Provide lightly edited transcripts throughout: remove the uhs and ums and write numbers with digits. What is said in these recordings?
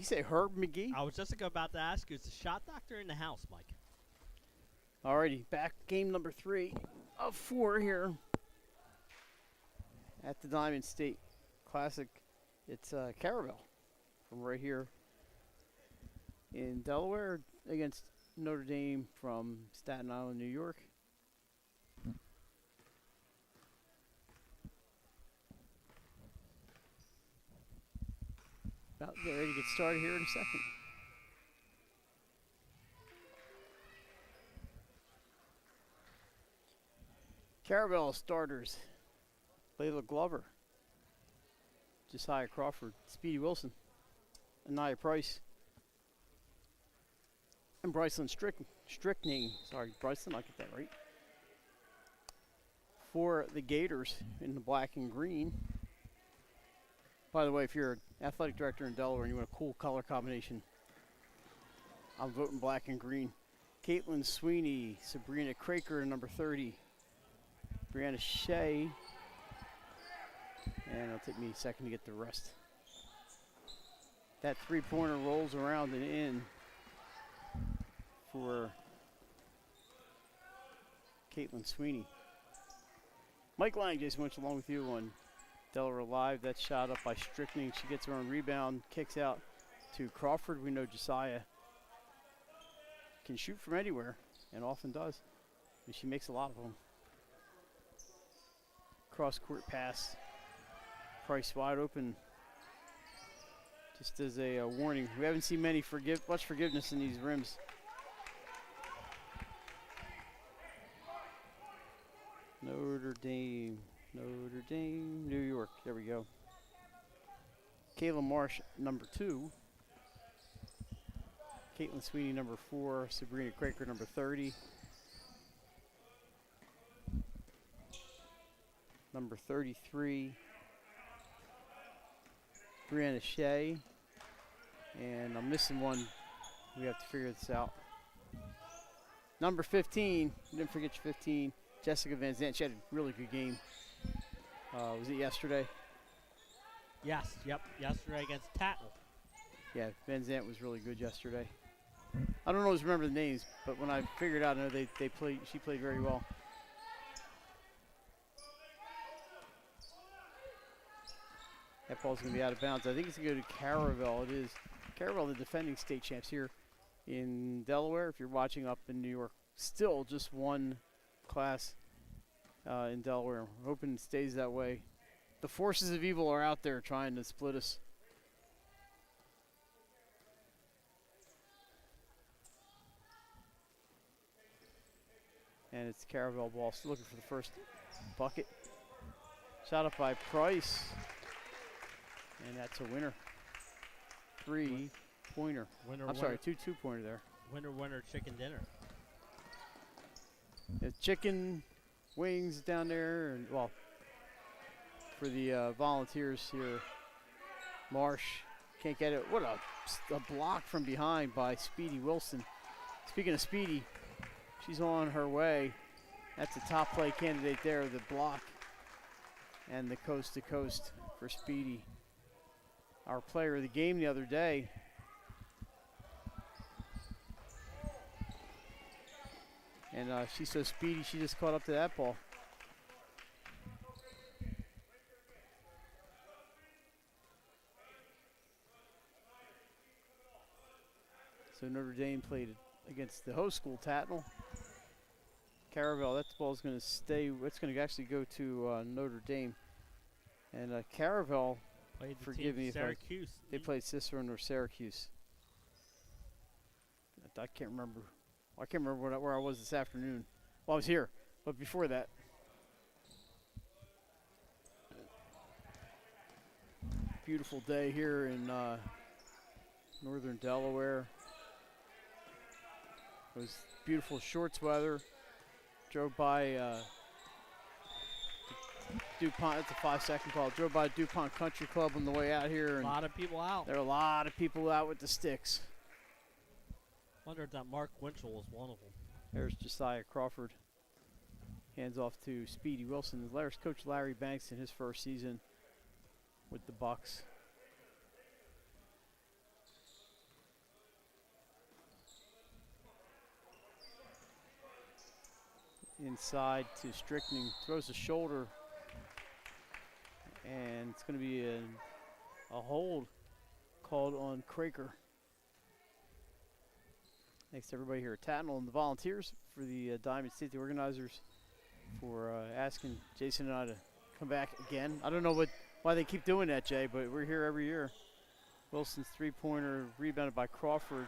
you say Herb McGee? I was just about to ask you, is the shot doctor in the house, Mike? Alrighty, back game number 3 of 4 here at the Diamond State Classic. It's Caravel from right here in Delaware against Notre Dame from Staten Island, New York. About to get ready to get started here in a second. Caravel starters: Layla Glover, Josiah Crawford, Speedy Wilson, Anaya Price, and Bryson Strickning. Sorry, Bryson, I'll get that right. For the Gators in the black and green. By the way, if you're an athletic director in Delaware and you want a cool color combination, I'm voting black and green. Caitlin Sweeney, Sabrina Craker, number 30. Brianna Shea. And it'll take me a second to get the rest. That three-pointer rolls around and in for Caitlin Sweeney. Mike Lang, Jason Winch, along with you on Delaware Live. That shot up by Strickling. She gets her own rebound, kicks out to Crawford. We know Josiah can shoot from anywhere, and often does. And she makes a lot of them. Cross-court pass. Price wide open. Just as a warning, we haven't seen much forgiveness in these rims. Notre Dame, New York. There we go. Kayla Marsh, number 2. Caitlin Sweeney, number 4. Sabrina Craker, number 30. Number 33. Brianna Shea. And I'm missing one. We have to figure this out. Number 15. You didn't forget your 15. Jessica Van Zandt. She had a really good game. Was it yesterday? Yes. Yep. Yesterday against Tattle. Yeah, Van Zandt was really good yesterday. I don't always remember the names, but when I figured out, I know they played. She played very well. That ball's going to be out of bounds. I think it's going to go to Caravel. It is. Caravel, the defending state champs here in Delaware. If you're watching up in New York, still just one class in Delaware. We're hoping it stays that way. The forces of evil are out there trying to split us. And it's Caravel ball. Still looking for the first bucket. Shot up by Price. And that's a winner. 3-pointer. I'm sorry, 2-2-pointer there. Winner, chicken dinner. The chicken wings down there, and well, for the volunteers here, Marsh can't get it. What a block from behind by Speedy Wilson. Speaking of Speedy, she's on her way. That's a top play candidate there, the block and the coast to coast for Speedy. Our player of the game the other day. And she's so speedy, she just caught up to that ball. So Notre Dame played against the host school, Tattle. Caravel, that ball is going to stay. It's going to actually go to Notre Dame. And Caravel, forgive me if they played Cicero or Syracuse. I can't remember. I can't remember where I was this afternoon. Well, I was here, but before that. Beautiful day here in northern Delaware. It was beautiful shorts weather. Drove by DuPont. It's a 5-second call. Drove by DuPont Country Club on the way out here. And a lot of people out. There are a lot of people out with the sticks. Wonder if that Mark Winchell was one of them. There's Josiah Crawford. Hands off to Speedy Wilson. There's Coach Larry Banks in his first season with the Bucks. inside to Strickling, throws the shoulder, and it's going to be a hold called on Craker. Thanks to everybody here at Tatnall and the volunteers for the Diamond State, the organizers, for asking Jason and I to come back again. I don't know why they keep doing that, Jay, but we're here every year. Wilson's three-pointer rebounded by Crawford.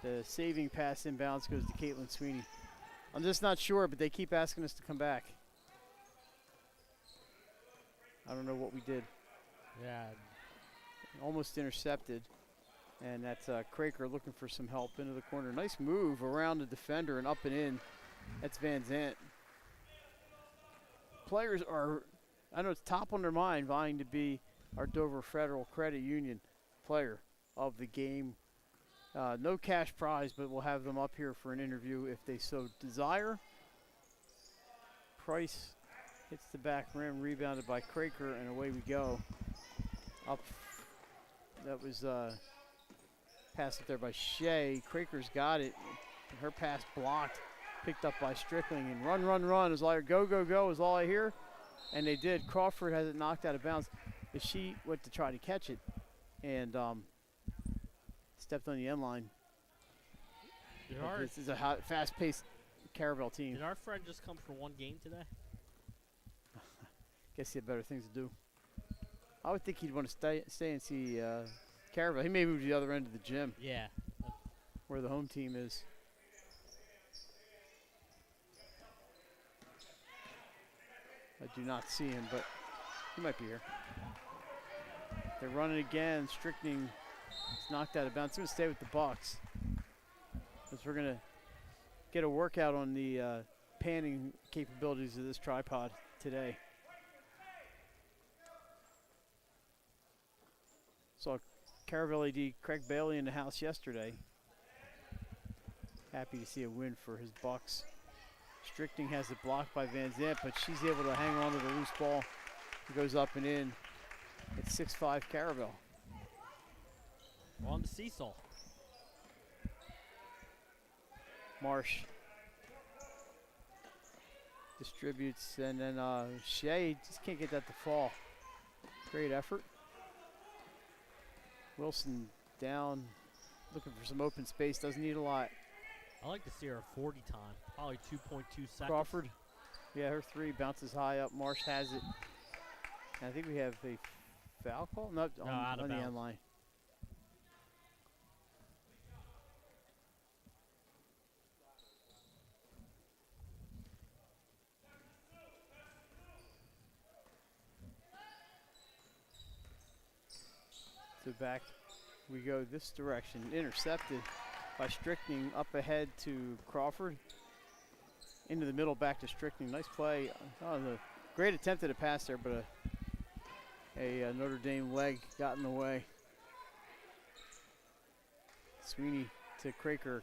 The saving pass inbounds goes to Caitlin Sweeney. I'm just not sure, but they keep asking us to come back. I don't know what we did. Yeah. Almost intercepted. And that's Craker looking for some help into the corner. Nice move around the defender and up and in. That's Van Zant. Players are, I know it's top on their mind, vying to be our Dover Federal Credit Union player of the game. No cash prize, but we'll have them up here for an interview if they so desire. Price hits the back rim, rebounded by Craker, and away we go. Up, that was passed up there by Shea. Craker's got it. Her pass blocked, picked up by Strickling, and run is all I go is all I hear. And they did. Crawford has it knocked out of bounds. But she went to try to catch it and stepped on the end line. This is a fast-paced Caravel team. Did our friend just come for one game today? Guess he had better things to do. I would think he'd want to stay and see Caravel. He may move to the other end of the gym. Yeah. Where the home team is. I do not see him, but he might be here. They're running again. Strickling is knocked out of bounds. He's going to stay with the Bucks. Because we're going to get a workout on the panning capabilities of this tripod today. Saw Caravel AD Craig Bailey in the house yesterday. Happy to see a win for his Bucks. Strickling has it blocked by Van Zant, but she's able to hang on to the loose ball. It goes up and in. It's 6-5 Caravel. On the seesaw. Marsh distributes, and then Shea just can't get that to fall. Great effort. Wilson down, looking for some open space, doesn't need a lot. I like to see her 40 time, probably 2.2 seconds. Crawford, yeah, her three bounces high up. Marsh has it. And I think we have a foul call? No, out of on the bounds. end line. So back we go this direction. Intercepted by Strickling, up ahead to Crawford. Into the middle, back to Strickling. Nice play. Oh, the great attempt at a pass there, but a Notre Dame leg got in the way. Sweeney to Craker.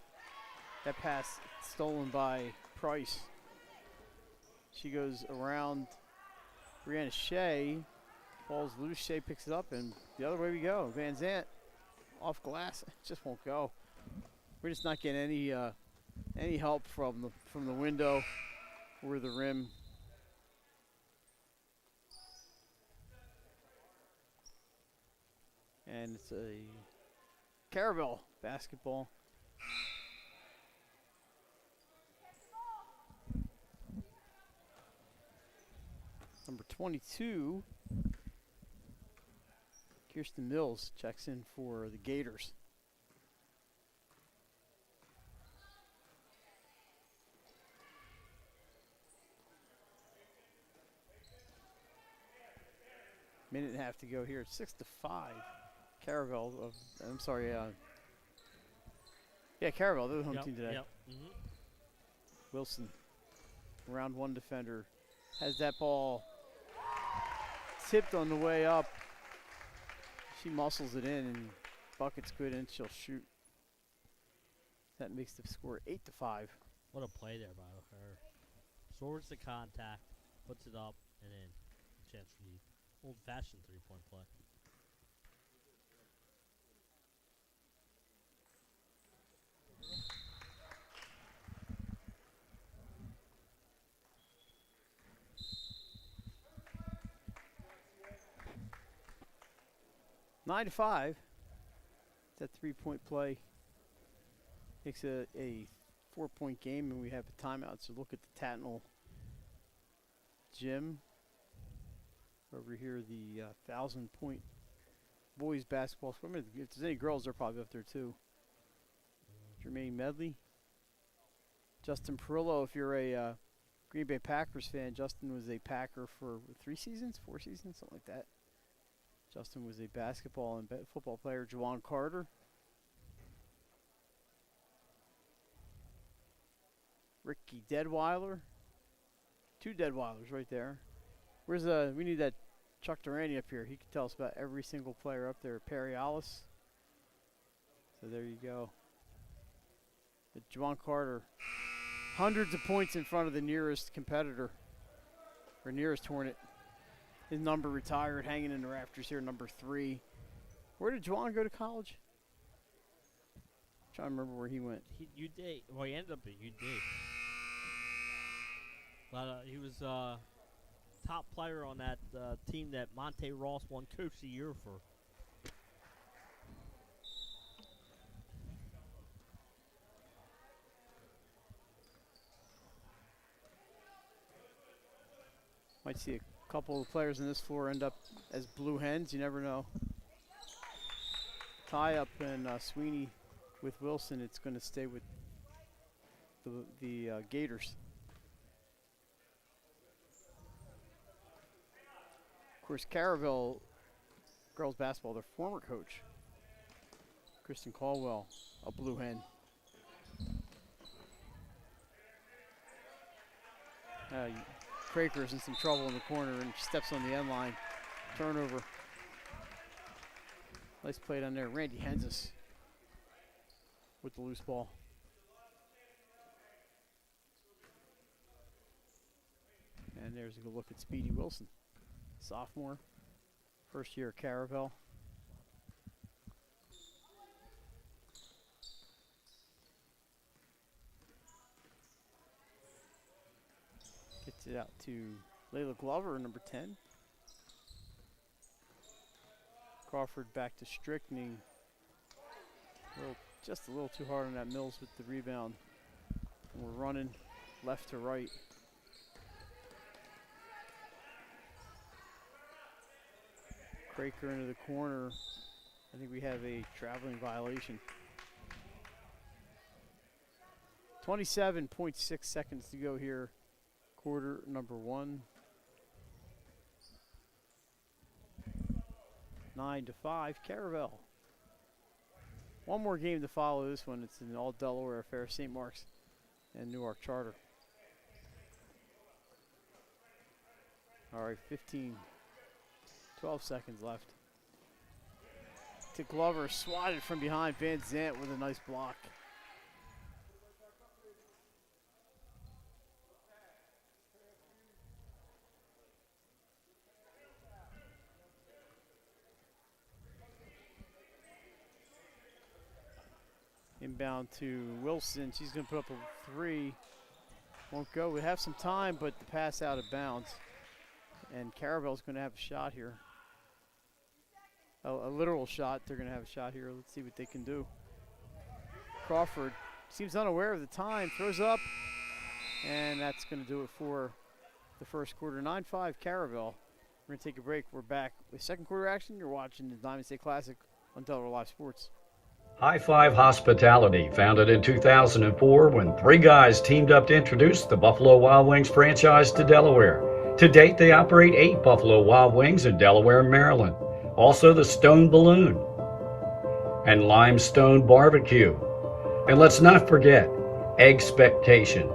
That pass stolen by Price. She goes around Brianna Shea. Ball's loose, Shea picks it up, and the other way we go. Van Zant off glass, just won't go. We're just not getting any help from the window or the rim. And it's a Caravel basketball. Number 22. Kirsten Mills checks in for the Gators. Minute and a half to go here. 6-5. Caravel. I'm sorry. Yeah, Caravel. They're the home team today. Yep. Mm-hmm. Wilson, round one defender, has that ball tipped on the way up. She muscles it in, and bucket's good, and she'll shoot. That makes the score 8-5. What a play there by her. Swords the contact, puts it up, and then chance for the old-fashioned three-point play. 9-5. That 3-point play makes it a 4-point game, and we have a timeout. So look at the Tattnall gym. Over here, the 1,000-point boys basketball. If there's any girls, they're probably up there too. Jermaine Medley. Justin Perillo, if you're a Green Bay Packers fan, Justin was a Packer for 4 seasons, something like that. Justin was a basketball and football player. Juwan Carter. Ricky Deadweiler. 2 Deadweilers right there. We need that Chuck Durante up here. He can tell us about every single player up there. Perry Alice. So there you go. But Juwan Carter, hundreds of points in front of the nearest competitor, or nearest Hornet. His number retired, hanging in the rafters here, number 3. Where did Juwan go to college? I'm trying to remember where he went. UD. Well, he ended up at UD. But he was top player on that team that Monte Ross won Coach of the Year for. Might see a couple of players on this floor end up as blue hens. You never know. Tie up and Sweeney with Wilson. It's going to stay with the Gators. Of course, Caravel girls basketball, their former coach, Kristen Caldwell, a blue hen. Craker's in some trouble in the corner and steps on the end line. Turnover. Nice play down there. Randy Henzis with the loose ball. And there's a good look at Speedy Wilson, sophomore, first year at Caravel. Gets it out to Layla Glover, number 10. Crawford back to Strickning. Just a little too hard on that Mills with the rebound. And we're running left to right. Craker into the corner. I think we have a traveling violation. 27.6 seconds to go here. Quarter number 1. 9-5, Caravel. One more game to follow this one. It's an all Delaware affair, St. Mark's and Newark Charter. All right, 12 seconds left. To Glover, swatted from behind. Van Zant with a nice block. Inbound to Wilson. She's going to put up a 3. Won't go. We have some time, but the pass out of bounds. And Caravel's going to have a shot here. A literal shot. They're going to have a shot here. Let's see what they can do. Crawford seems unaware of the time. Throws up. And that's going to do it for the first quarter. 9-5 Caravel. We're going to take a break. We're back with second quarter action. You're watching the Diamond State Classic on Delaware Live Sports. High Five Hospitality, founded in 2004 when 3 guys teamed up to introduce the Buffalo Wild Wings franchise to Delaware. To date, they operate 8 Buffalo Wild Wings in Delaware and Maryland. Also the Stone Balloon and Limestone Barbecue. And let's not forget Eggspectation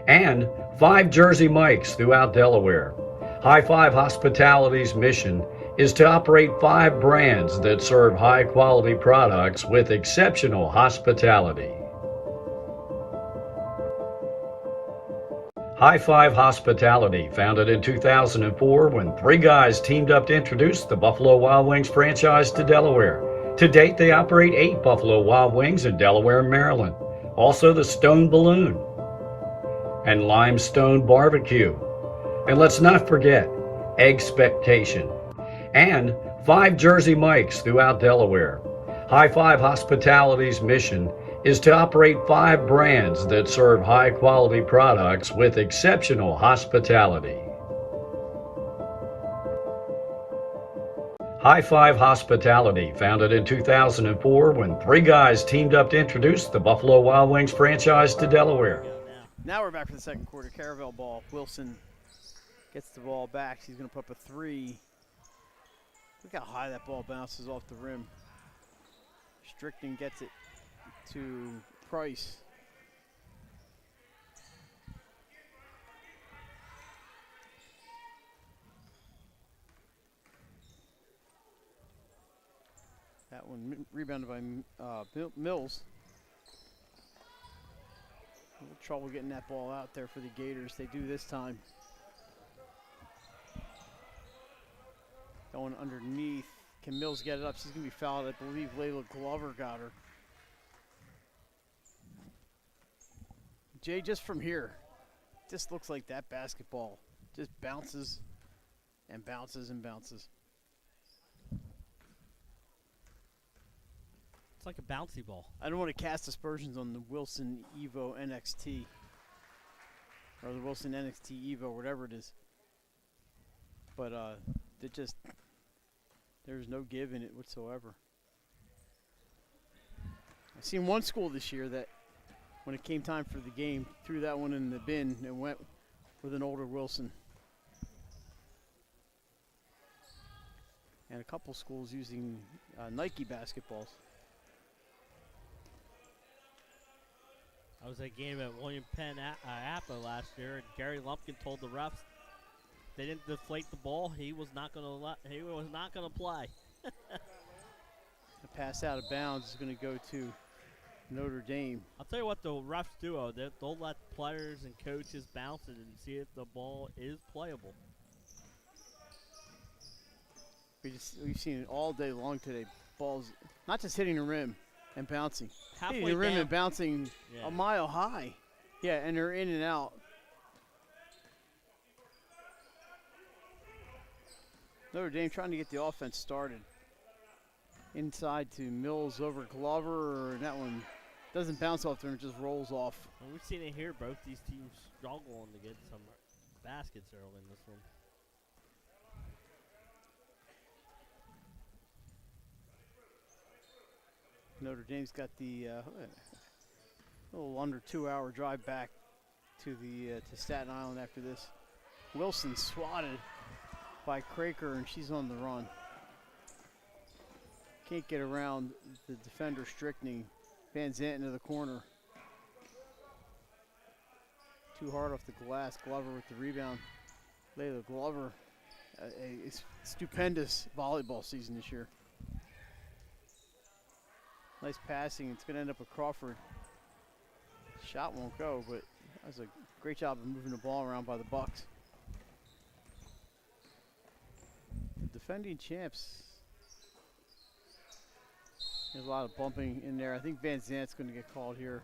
and 5 Jersey Mikes throughout Delaware. High Five Hospitality's mission is to operate 5 brands that serve high-quality products with exceptional hospitality. High Five Hospitality, founded in 2004 when 3 guys teamed up to introduce the Buffalo Wild Wings franchise to Delaware. To date, they operate 8 Buffalo Wild Wings in Delaware and Maryland. Also the Stone Balloon and Limestone Barbecue. And let's not forget Eggspectation and 5 Jersey Mikes throughout Delaware. High Five Hospitality's mission is to operate 5 brands that serve high-quality products with exceptional hospitality. High Five Hospitality, founded in 2004 when 3 guys teamed up to introduce the Buffalo Wild Wings franchise to Delaware. Now we're back for the second quarter. Caravel ball. Wilson gets the ball back. He's going to put up a 3. Look how high that ball bounces off the rim. Strickland gets it to Price. That one rebounded by Mills. A little trouble getting that ball out there for the Gators. They do this time. Going underneath. Can Mills get it up? She's going to be fouled. I believe Layla Glover got her. Jay, just from here, just looks like that basketball just bounces and bounces and bounces. It's like a bouncy ball. I don't want to cast aspersions on the Wilson Evo NXT or the Wilson NXT Evo, whatever it is. But there's no give in it whatsoever. I've seen one school this year that when it came time for the game, threw that one in the bin and went with an older Wilson. And a couple schools using Nike basketballs. I was at a game at William Penn Appa last year, and Gary Lumpkin told the refs they didn't deflate the ball. He was not going to play. The pass out of bounds is going to go to Notre Dame. I'll tell you what the refs do. They'll let players and coaches bounce it and see if the ball is playable. We've seen it all day long today. Balls not just hitting the rim and bouncing. Halfway hitting the rim down. and bouncing a mile high. Yeah, and they're in and out. Notre Dame trying to get the offense started. Inside to Mills over Glover, and that one doesn't bounce off there, it just rolls off. Well, we've seen it here. Both these teams struggling to get some baskets early in this one. Notre Dame's got the little under 2-hour drive back to the to Staten Island after this. Wilson swatted by Craker, and she's on the run. Can't get around the defender Strickning. Van Zant into the corner. Too hard off the glass. Glover with the rebound. Layla Glover, a stupendous volleyball season this year. Nice passing. It's going to end up with Crawford. Shot won't go, but that was a great job of moving the ball around by the Bucks. The defending champs. There's a lot of bumping in there. I think Van Zant's going to get called here.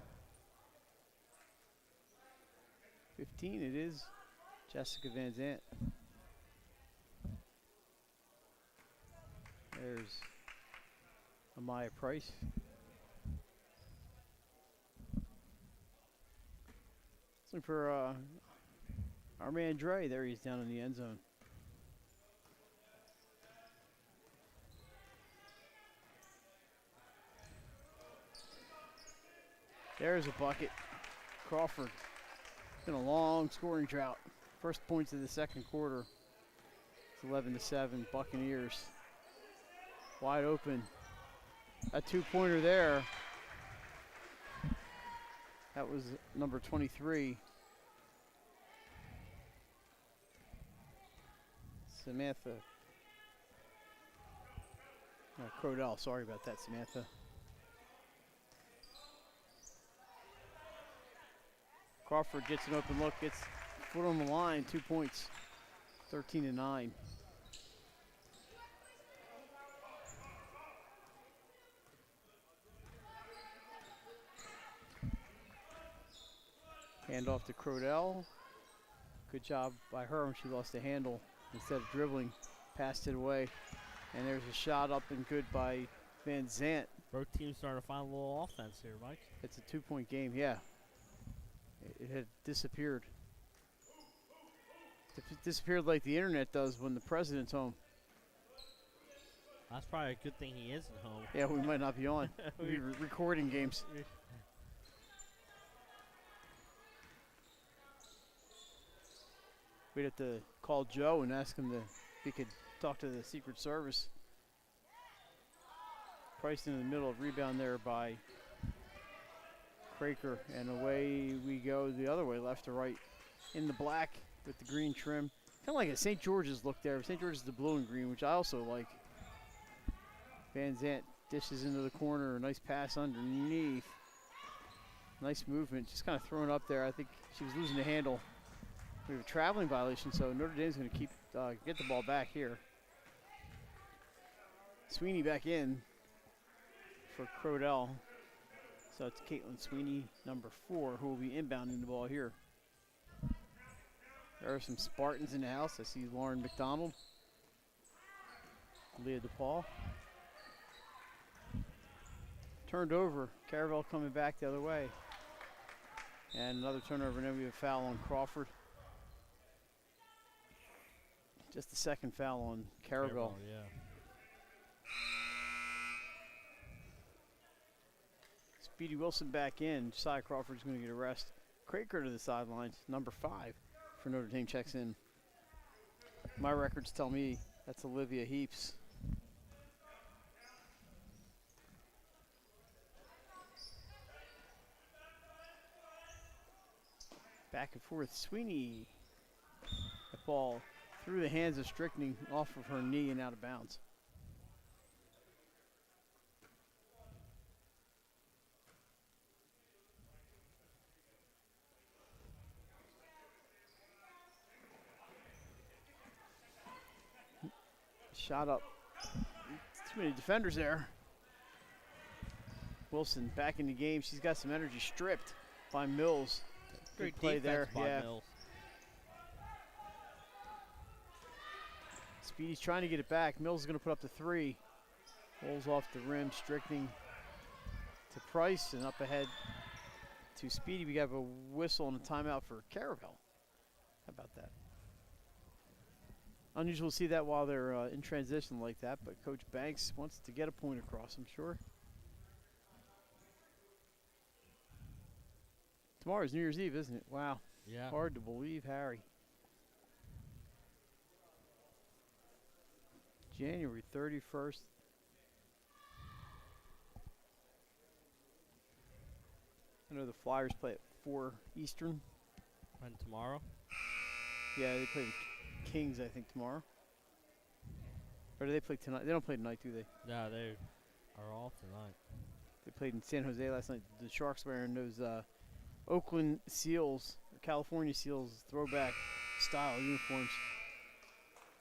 15 it is. Jessica Van Zant. There's Amaya Price. Looking for our man Dre. There he is down in the end zone. There's a bucket. Crawford. It's been a long scoring drought. First points of the second quarter. It's 11-7. Buccaneers. Wide open. A two-pointer there. That was number 23. Samantha. Crodell, sorry about that, Samantha. Crawford gets an open look, gets foot on the line, 2 points, 13-9. Hand off to Crodell. Good job by her when she lost the handle. Instead of dribbling, passed it away. And there's a shot up and good by Van Zant. Both teams starting to find a little offense here, Mike. It's a 2-point game, yeah. It had disappeared. It disappeared like the internet does when the president's home. That's probably a good thing he isn't home. Yeah, we might not be on. We're recording games. We'd have to call Joe and ask him if he could talk to the Secret Service. Priced in the middle of rebound there by Craker, and away we go the other way, left to right, in the black with the green trim. Kind of like a St. George's look there. St. George's the blue and green, which I also like. Van Zant dishes into the corner, nice pass underneath. Nice movement, just kind of thrown up there. I think she was losing the handle. We have a traveling violation, so Notre Dame's going to keep get the ball back here. Sweeney back in for Crodell. So it's Caitlin Sweeney, number 4, who will be inbounding the ball here. There are some Spartans in the house. I see Lauren McDonald, Leah DePaul. Turned over. Caravel coming back the other way. And another turnover, and then we have a foul on Crawford. Just the second foul on Caravel. Yeah. Speedy Wilson back in. Josiah Crawford's going to get a rest. Craker to the sidelines, number 5 for Notre Dame checks in. My records tell me that's Olivia Heaps. Back and forth, Sweeney. The ball through the hands of Strickning, off of her knee and out of bounds. Shot up. Too many defenders there. Wilson back in the game. She's got some energy, stripped by Mills. Great Good play there. by Yeah. Mills. Speedy's trying to get it back. Mills is going to put up the 3. Rolls off the rim. Strickning to Price and up ahead to Speedy. We have a whistle and a timeout for Caravel. How about that? Unusual to see that while they're in transition like that, but Coach Banks wants to get a point across, I'm sure. Tomorrow's New Year's Eve, isn't it? Wow. Yeah. Hard to believe, Harry. January 31st. I know the Flyers play at 4 Eastern. And tomorrow? Yeah, they play the Kings, I think, tomorrow. Or do they play tonight? They don't play tonight, do they? No, they are off tonight. They played in San Jose last night. The Sharks wearing those Oakland Seals, or California Seals throwback style uniforms.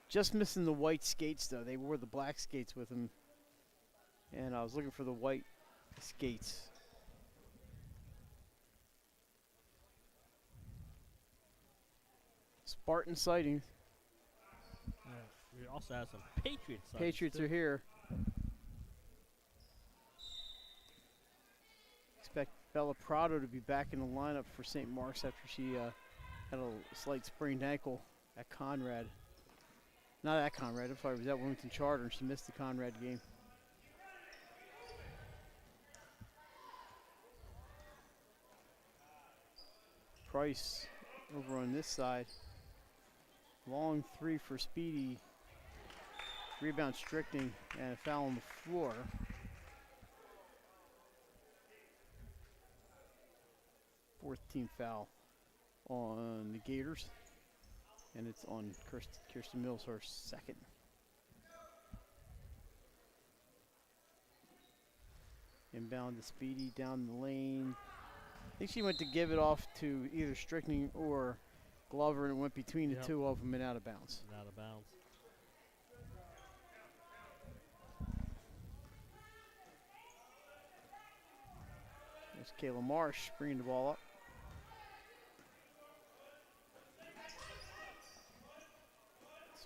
Just missing the white skates, though. They wore the black skates with them. And I was looking for the white skates. Spartan sightings. We also have some Patriots. Patriots are here. Expect Bella Prado to be back in the lineup for St. Mark's after she had a slight sprained ankle at Conrad. Not at Conrad, I'm sorry, it was at Wilmington Charter, and she missed the Conrad game. Price over on this side. Long 3 for Speedy. Rebound Strickning and a foul on the floor. Fourth team foul on the Gators. And it's on Kirsten Mills, her second. Inbound to Speedy down the lane. I think she went to give it off to either Strickning or Glover, and it went between the two of them and out of bounds. Out of bounds. There's Kayla Marsh bringing the ball up.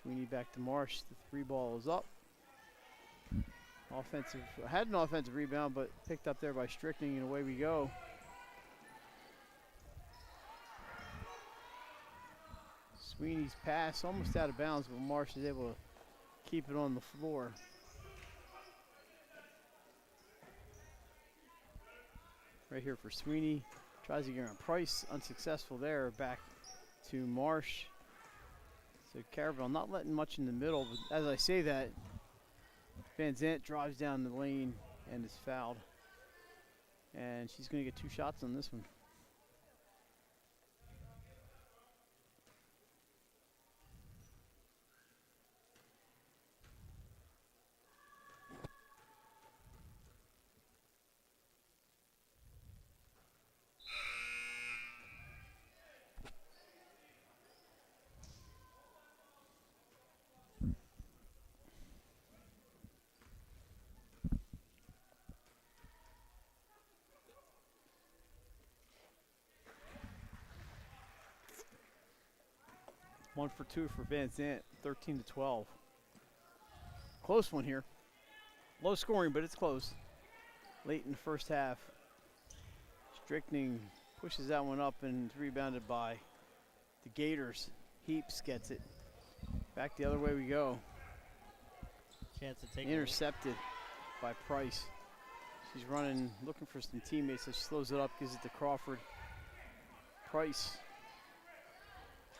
Sweeney back to Marsh. The 3 ball is up. Had an offensive rebound, but picked up there by Strickling, and away we go. Sweeney's pass almost out of bounds, but Marsh is able to keep it on the floor. Right here for Sweeney. Tries to get around Price, unsuccessful there. Back to Marsh. So Caravel not letting much in the middle, but as I say that, Van Zant drives down the lane and is fouled. And she's going to get 2 shots on this one. One for 2 for Van Zant, 13-12. Close one here. Low scoring, but it's close. Late in the first half. Strickling pushes that one up and it's rebounded by the Gators. Heaps gets it. Back the other way we go. Chance to take intercepted by Price. She's running, looking for some teammates, so she slows it up, gives it to Crawford. Price.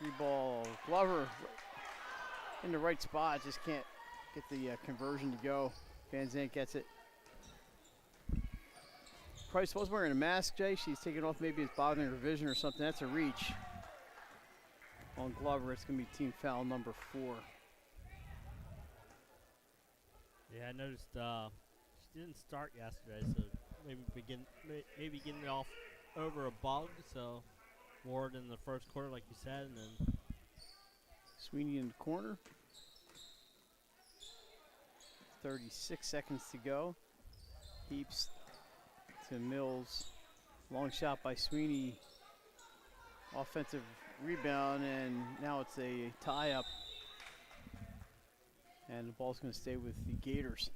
3-ball. Glover in the right spot, just can't get the conversion to go. Van Zant gets it. Price was wearing a mask, Jay. She's taking off, maybe it's bothering her vision or something. That's a reach on Glover. It's going to be team foul number 4. Yeah, I noticed she didn't start yesterday, so maybe getting off over a bug, so more than the first quarter, like you said, and then Sweeney in the corner. 36 seconds to go. Heaps to Mills. Long shot by Sweeney. Offensive rebound, and now it's a tie-up. And the ball's going to stay with the Gators.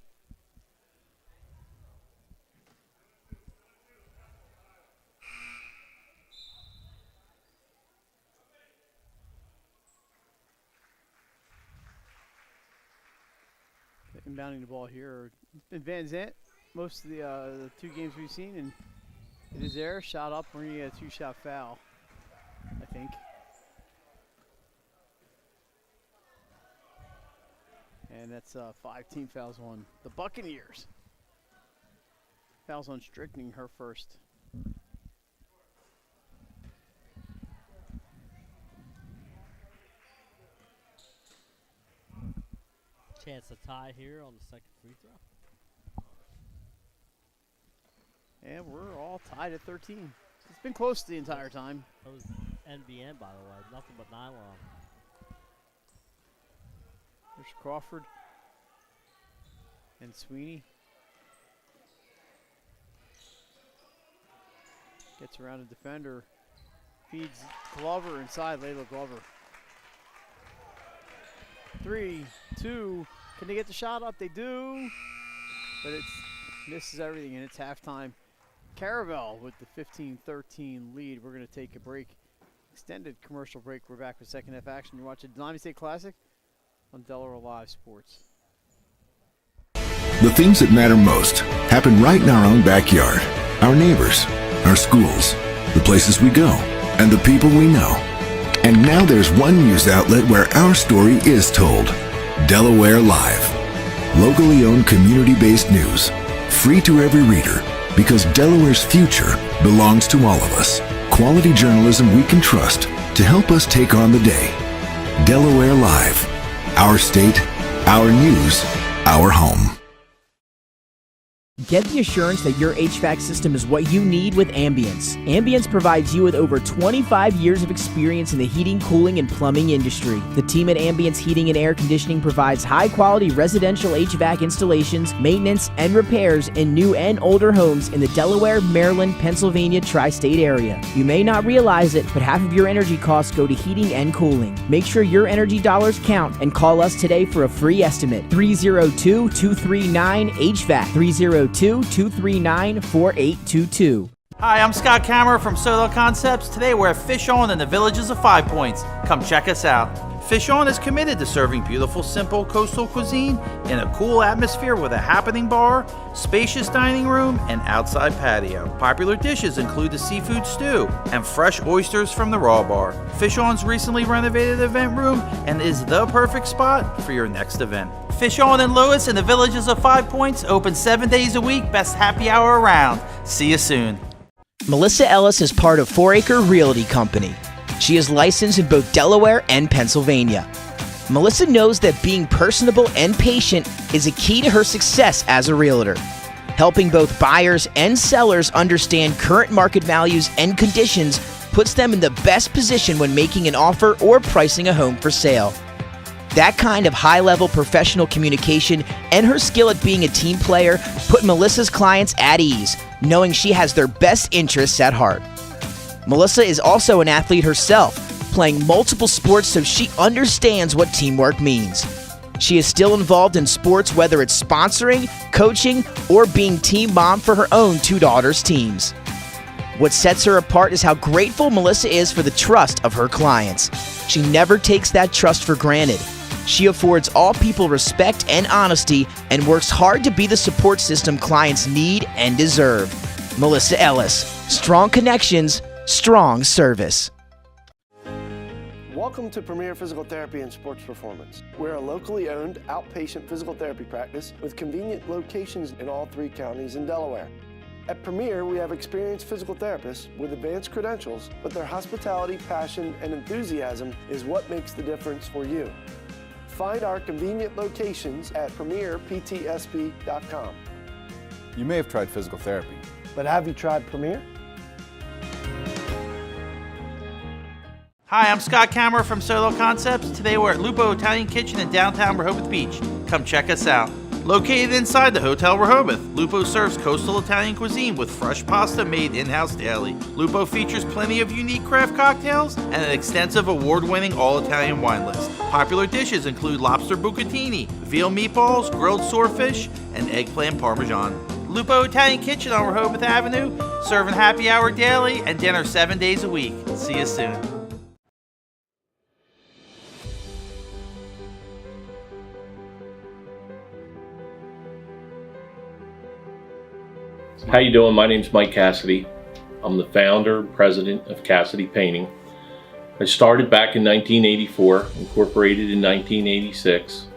Inbounding the ball here. It's been Van Zant most of the 2 games we've seen, and it is there. Shot up. We're going to get a 2-shot foul, I think. And that's 5 team fouls on the Buccaneers. Fouls on Strickling, her first. chance to tie here on the second free throw. And we're all tied at 13. It's been close the entire time. That was NBN, by the way. Nothing but nylon. There's Crawford and Sweeney. Gets around a defender. Feeds Glover inside, Layla Glover. 3, 2. Can they get the shot up? They do. But it misses everything, and it's halftime. Caravel with the 15-13 lead. We're going to take a break. Extended commercial break. We're back with second half action. You're watching Dynamite State Classic on Delaware Live Sports. The things that matter most happen right in our own backyard. Our neighbors, our schools, the places we go, and the people we know. And now there's one news outlet where our story is told. Delaware Live. Locally owned, community-based news. Free to every reader, because Delaware's future belongs to all of us. Quality journalism we can trust to help us take on the day. Delaware Live. Our state, our news, our home. Get the assurance that your HVAC system is what you need with Ambience. Ambience provides you with over 25 years of experience in the heating, cooling, and plumbing industry. The team at Ambience Heating and Air Conditioning provides high-quality residential HVAC installations, maintenance, and repairs in new and older homes in the Delaware, Maryland, Pennsylvania tri-state area. You may not realize it, but half of your energy costs go to heating and cooling. Make sure your energy dollars count and call us today for a free estimate. 302-239-HVAC. 302-239-4822. Hi, I'm Scott Kammerer from Soto Concepts. Today we're at Fish On in the Villages of 5 Points. Come check us out. Fish On is committed to serving beautiful, simple coastal cuisine in a cool atmosphere with a happening bar, spacious dining room, and outside patio. Popular dishes include the seafood stew and fresh oysters from the raw bar. Fish On's recently renovated event room and is the perfect spot for your next event. Fish On in Lewis in the Villages of 5 Points, open 7 days a week, best happy hour around. See you soon. Melissa Ellis is part of 4 Acre Realty Company. She is licensed in both Delaware and Pennsylvania. Melissa knows that being personable and patient is a key to her success as a realtor. Helping both buyers and sellers understand current market values and conditions puts them in the best position when making an offer or pricing a home for sale. That kind of high-level professional communication and her skill at being a team player put Melissa's clients at ease, knowing she has their best interests at heart. Melissa is also an athlete herself, playing multiple sports so she understands what teamwork means. She is still involved in sports, whether it's sponsoring, coaching, or being team mom for her own 2 daughters' teams. What sets her apart is how grateful Melissa is for the trust of her clients. She never takes that trust for granted. She affords all people respect and honesty and works hard to be the support system clients need and deserve. Melissa Ellis, strong connections, strong service. Welcome to Premier Physical Therapy and Sports Performance. We're a locally owned outpatient physical therapy practice with convenient locations in all 3 counties in Delaware. At Premier, we have experienced physical therapists with advanced credentials, but their hospitality, passion, and enthusiasm is what makes the difference for you. Find our convenient locations at premierptsp.com. You may have tried physical therapy, but have you tried Premier? Hi, I'm Scott Kammerer from Soto Concepts. Today we're at Lupo Italian Kitchen in downtown Rehoboth Beach. Come check us out. Located inside the Hotel Rehoboth, Lupo serves coastal Italian cuisine with fresh pasta made in-house daily. Lupo features plenty of unique craft cocktails and an extensive award-winning all-Italian wine list. Popular dishes include lobster bucatini, veal meatballs, grilled swordfish, and eggplant parmesan. Lupo Italian Kitchen on Rehoboth Avenue, serving happy hour daily and dinner 7 days a week. See you soon. How you doing? My name's Mike Cassidy. I'm the founder and president of Cassidy Painting. I started back in 1984, incorporated in 1986.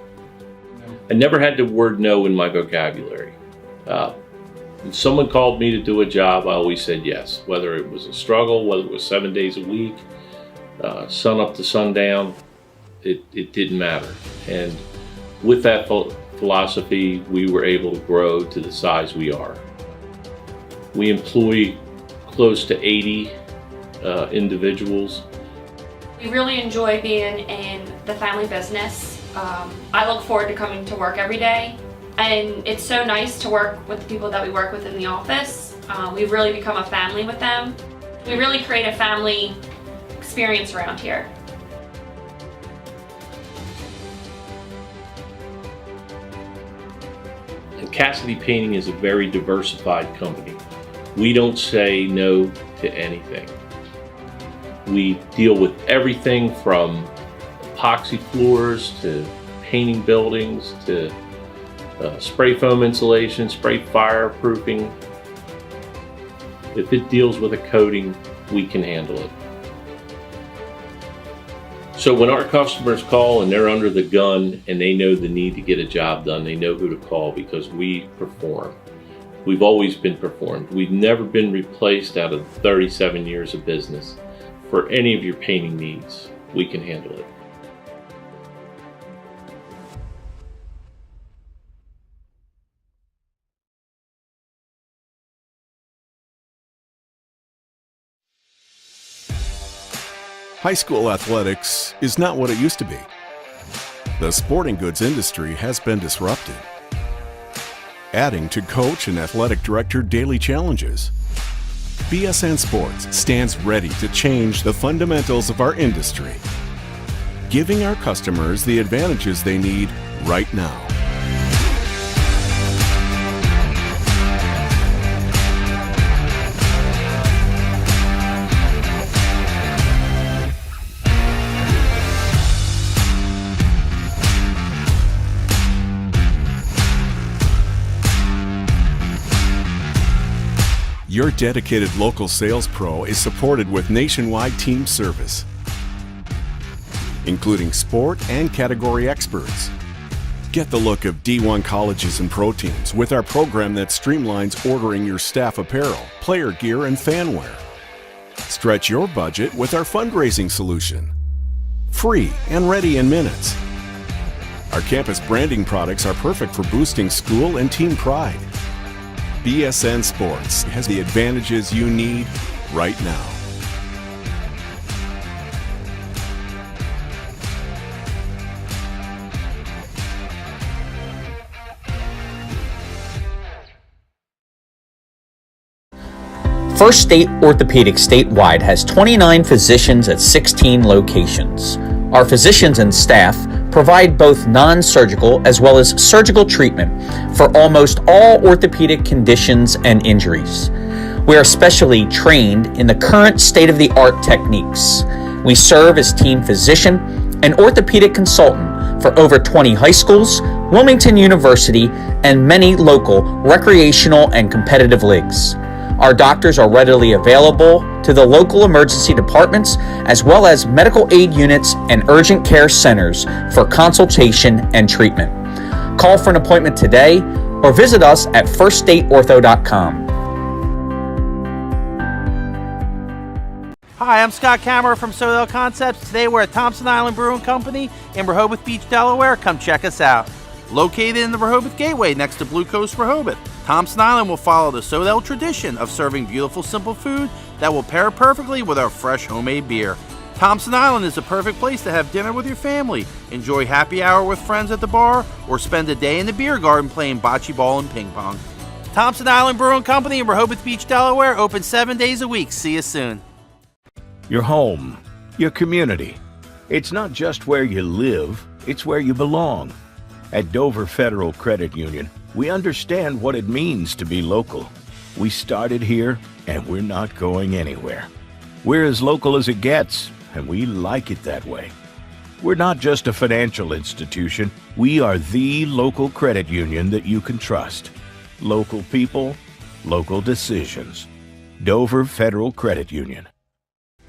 I never had the word no in my vocabulary. When someone called me to do a job, I always said yes. Whether it was a struggle, whether it was 7 days a week, sun up to sundown, it didn't matter. And with that philosophy, we were able to grow to the size we are. We employ close to 80 individuals. We really enjoy being in the family business. I look forward to coming to work every day, and it's so nice to work with the people that we work with in the office. We've really become a family with them. We really create a family experience around here. And Cassidy Painting is a very diversified company. We don't say no to anything. We deal with everything from epoxy floors to painting buildings to spray foam insulation, spray fireproofing. If it deals with a coating, we can handle it. So when our customers call and they're under the gun and they know the need to get a job done, they know who to call because we perform. We've always been performed. We've never been replaced out of 37 years of business. For any of your painting needs, we can handle it. High school athletics is not what it used to be. The sporting goods industry has been disrupted, adding to coach and athletic director daily challenges. BSN Sports stands ready to change the fundamentals of our industry, giving our customers the advantages they need right now. Your dedicated local sales pro is supported with nationwide team service, including sport and category experts. Get the look of D1 colleges and pro teams with our program that streamlines ordering your staff apparel, player gear, and fanwear. Stretch your budget with our fundraising solution. Free and ready in minutes. Our campus branding products are perfect for boosting school and team pride. BSN Sports has the advantages you need right now. First State Orthopedics statewide has 29 physicians at 16 locations. Our physicians and staff provide both non-surgical as well as surgical treatment for almost all orthopedic conditions and injuries. We are specially trained in the current state-of-the-art techniques. We serve as team physician and orthopedic consultant for over 20 high schools, Wilmington University, and many local recreational and competitive leagues. Our doctors are readily available to the local emergency departments as well as medical aid units and urgent care centers for consultation and treatment. Call for an appointment today or visit us at firststateortho.com. Hi, I'm Scott Kammerer from Caravel Concepts. Today we're at Thompson Island Brewing Company in Rehoboth Beach, Delaware. Come check us out. Located in the Rehoboth Gateway next to Blue Coast Rehoboth, Thompson Island will follow the Sodell tradition of serving beautiful, simple food that will pair perfectly with our fresh homemade beer. Thompson Island is the perfect place to have dinner with your family, enjoy happy hour with friends at the bar, or spend a day in the beer garden playing bocce ball and ping pong. Thompson Island Brewing Company in Rehoboth Beach, Delaware, open 7 days a week. See you soon. Your home, your community. It's not just where you live, it's where you belong. At Dover Federal Credit Union, we understand what it means to be local. We started here, and we're not going anywhere. We're as local as it gets, and we like it that way. We're not just a financial institution. We are the local credit union that you can trust. Local people, local decisions. Dover Federal Credit Union.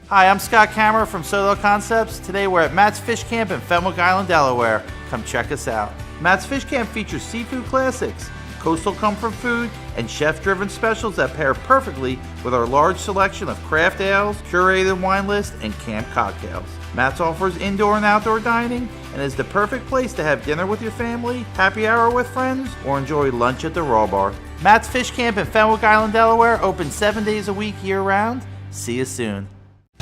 Hi, I'm Scott Kammerer from Sodell Concepts. Today we're at Matt's Fish Camp in Fenwick Island, Delaware. Come check us out. Matt's Fish Camp features seafood classics, coastal comfort food, and chef-driven specials that pair perfectly with our large selection of craft ales, curated wine list, and camp cocktails. Matt's offers indoor and outdoor dining and is the perfect place to have dinner with your family, happy hour with friends, or enjoy lunch at the Raw Bar. Matt's Fish Camp in Fenwick Island, Delaware, open 7 days a week year-round. See you soon.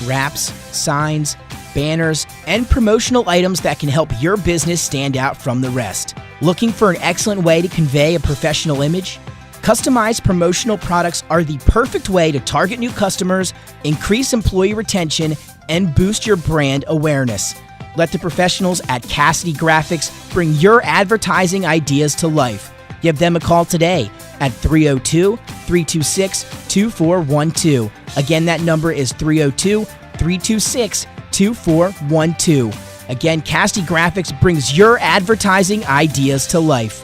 Wraps, signs, banners, and promotional items that can help your business stand out from the rest. Looking for an excellent way to convey a professional image? Customized promotional products are the perfect way to target new customers, increase employee retention, and boost your brand awareness. Let the professionals at Cassidy Graphics bring your advertising ideas to life. Give them a call today at 302-326-2412. Again, that number is 302-326-2412. Again, Cassidy Graphics brings your advertising ideas to life.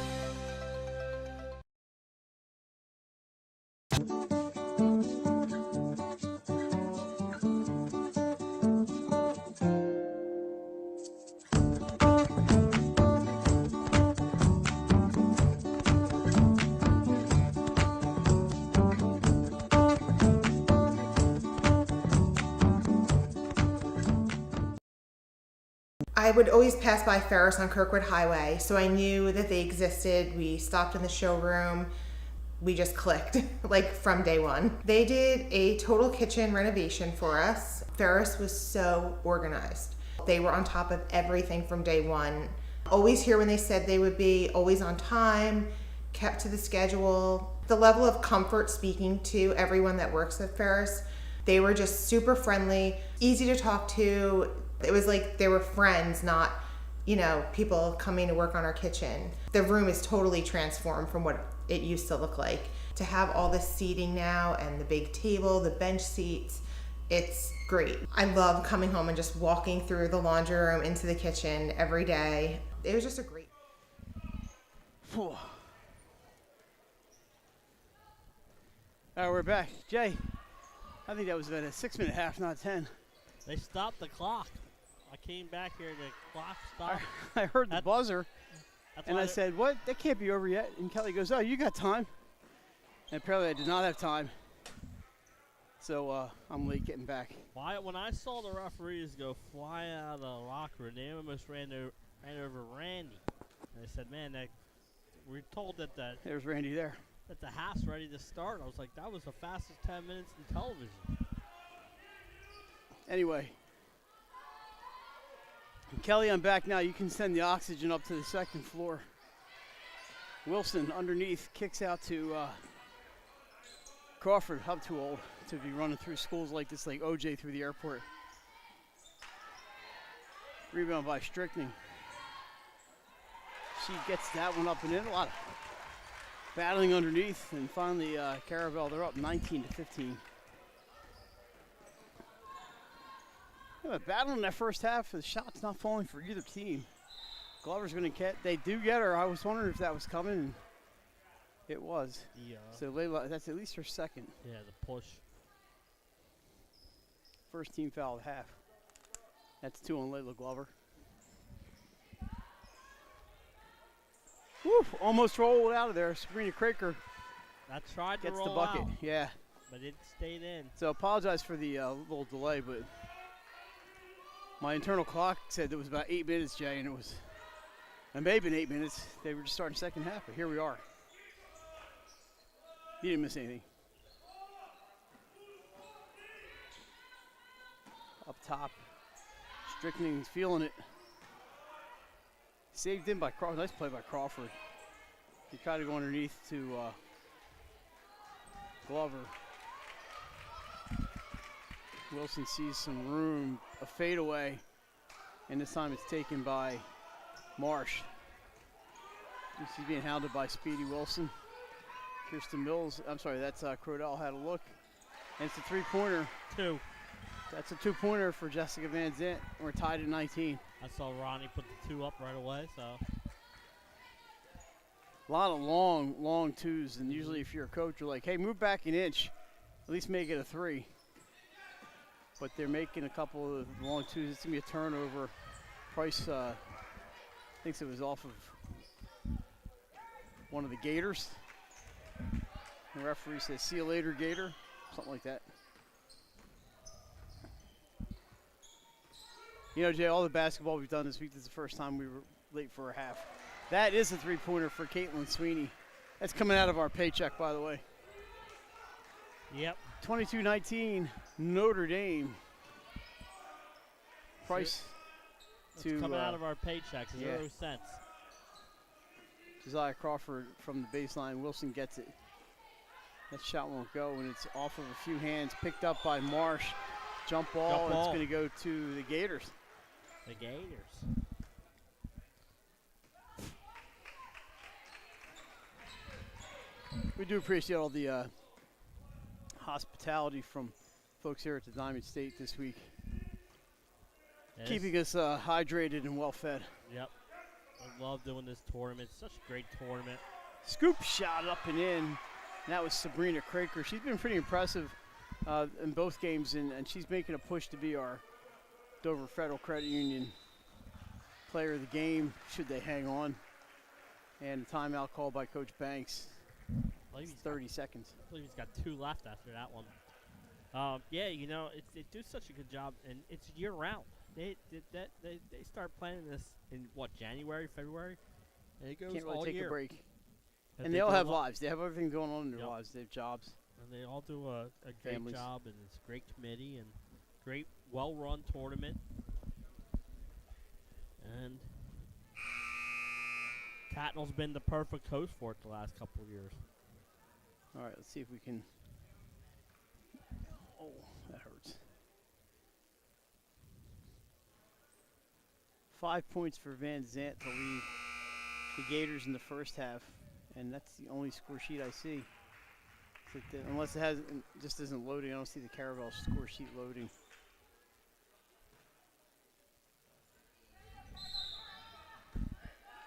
I would always pass by Ferris on Kirkwood Highway, so I knew that they existed. We stopped in the showroom. we just clicked like from day one. They did a total kitchen renovation for us. Ferris was so organized. They were on top of everything from day one. Always here when they said they would be, always on time, kept to the schedule. The level of comfort speaking to everyone that works at Ferris, they were just super friendly, easy to talk to. It was like they were friends, not, you know, people coming to work on our kitchen. The room is totally transformed from what it used to look like. To have all this seating now and the big table, the bench seats, it's great. I love coming home and just walking through the laundry room into the kitchen every day. It was just a great. All right, we're back. Jay, I think that was about a 6-minute half, not 10. They stopped the clock. I came back here, the clock stopped. I heard the buzzer, and I said, what? That can't be over yet. And Kelly goes, oh, you got time. And apparently I did not have time. So I'm late getting back. When I saw the referees go flying out of the locker room, they almost ran over Randy. And I said, man, we're told that there's Randy there. That the half's ready to start. I was like, that was the fastest 10 minutes in television. Anyway, Kelly, I'm back now. You can send the oxygen up to the second floor. Wilson underneath kicks out to Crawford. I'm too old to be running through schools like this, like OJ through the airport. Rebound by Strickling. She gets that one up and in. A lot of battling underneath, and finally Caravel, they're up 19-15. Yeah, battling in that first half, the shot's not falling for either team. Glover's going to get, they do get her. I was wondering if that was coming, and it was. Yeah. So Layla, that's at least her second. Yeah, the push. First team foul at half. That's 2 on Layla Glover. Woo, almost rolled out of there. Sabrina Craker that tried to gets roll the bucket. Out, yeah. But it stayed in. So apologize for the little delay, but my internal clock said it was about 8 minutes, Jay, and it may have been 8 minutes. They were just starting second half, but here we are. You didn't miss anything. Up top, Strickling's feeling it. Saved in by Crawford. Nice play by Crawford. He tried to go underneath to Glover. Wilson sees some room, a fadeaway, and this time it's taken by Marsh. She's being hounded by Speedy Wilson. Kirsten Mills, I'm sorry, that's Crodell had a look. And it's a three-pointer. 2. That's a 2-pointer for Jessica Van Zant. We're tied at 19. I saw Ronnie put the 2 up right away, so. A lot of long twos, and usually if you're a coach, you're like, hey, move back an inch. At least make it a 3. But they're making a couple of long twos. It's going to be a turnover. Price thinks it was off of one of the Gators. The referee says, see you later, Gator. Something like that. You know, Jay, all the basketball we've done this week, this is the first time we were late for a half. That is a three-pointer for Caitlin Sweeney. That's coming out of our paycheck, by the way. Yep. 22-19, Notre Dame. Price it's coming out of our paychecks, 0 cents. Josiah Crawford from the baseline. Wilson gets it. That shot won't go, and it's off of a few hands. Picked up by Marsh. Jump ball. It's going to go to the Gators. The Gators. We do appreciate all the hospitality from folks here at the Diamond State this week. Yes. Keeping us hydrated and well fed. Yep. I love doing this tournament. It's such a great tournament. Scoop shot up and in. And that was Sabrina Craker. She's been pretty impressive in both games, and she's making a push to be our Dover Federal Credit Union player of the game, should they hang on. And a timeout called by Coach Banks. 30 seconds. I believe he's got 2 left after that one. Yeah, you know, they do such a good job, and it's year-round. They start planning this in, what, January, February? And it goes Can't really all take year. a break. And they all have lives. They have everything going on in their lives. They have jobs. And they all do a great Families. job, and it's a great committee and great, well-run tournament. And Tatnall's been the perfect host for it the last couple of years. All right, let's see if we can. Oh, that hurts. 5 points for Van Zant to lead the Gators in the first half, and that's the only score sheet I see. Unless it just isn't loading. I don't see the Caravel score sheet loading.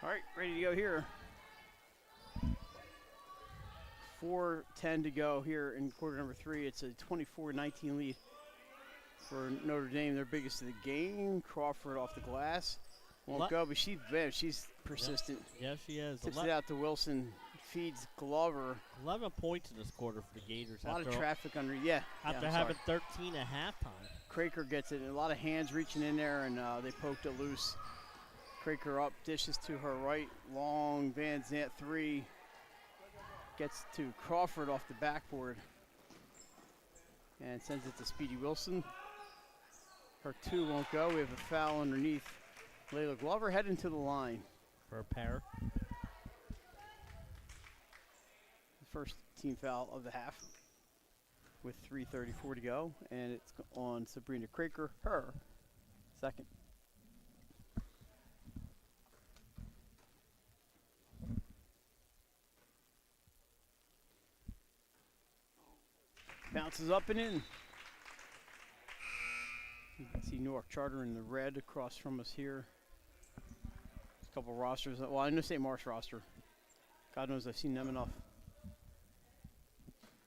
All right, ready to go here. 4:10 to go here in quarter number 3. It's a 24-19 lead for Notre Dame. Their biggest of the game. Crawford off the glass. Won't go, but she's persistent. Yes, she is. Tips it out to Wilson. Feeds Glover. 11 points in this quarter for the Gators. A lot of traffic under. After having 13 at halftime. Craker gets it. And a lot of hands reaching in there, and they poked it loose. Craker up, dishes to her right. Long Van Zant 3. Gets to Crawford off the backboard. And sends it to Speedy Wilson. Her 2 won't go. We have a foul underneath. Layla Glover heading to the line. For a pair. First team foul of the half with 3:34 to go, and it's on Sabrina Craker, her second. Bounces up and in. You can see Newark Charter in the red across from us here. A couple rosters. Well, I know St. Mark's roster. God knows I've seen them enough.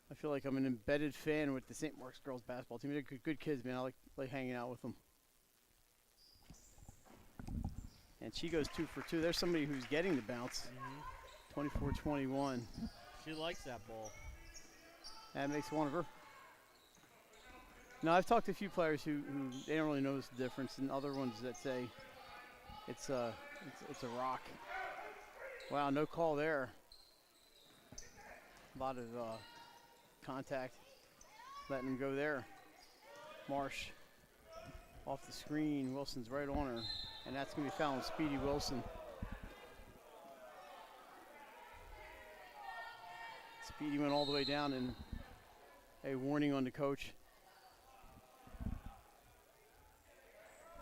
I feel like I'm an embedded fan with the St. Mark's girls basketball team. They're good kids, man. I like hanging out with them. And she goes 2 for 2. There's somebody who's getting the bounce. 24-21. She likes that ball. That makes one of her. Now, I've talked to a few players who they don't really notice the difference, and other ones that say it's a rock. Wow, no call there. A lot of contact, letting him go there. Marsh off the screen. Wilson's right on her, and that's going to be fouling Speedy Wilson. Speedy went all the way down, and a warning on the coach.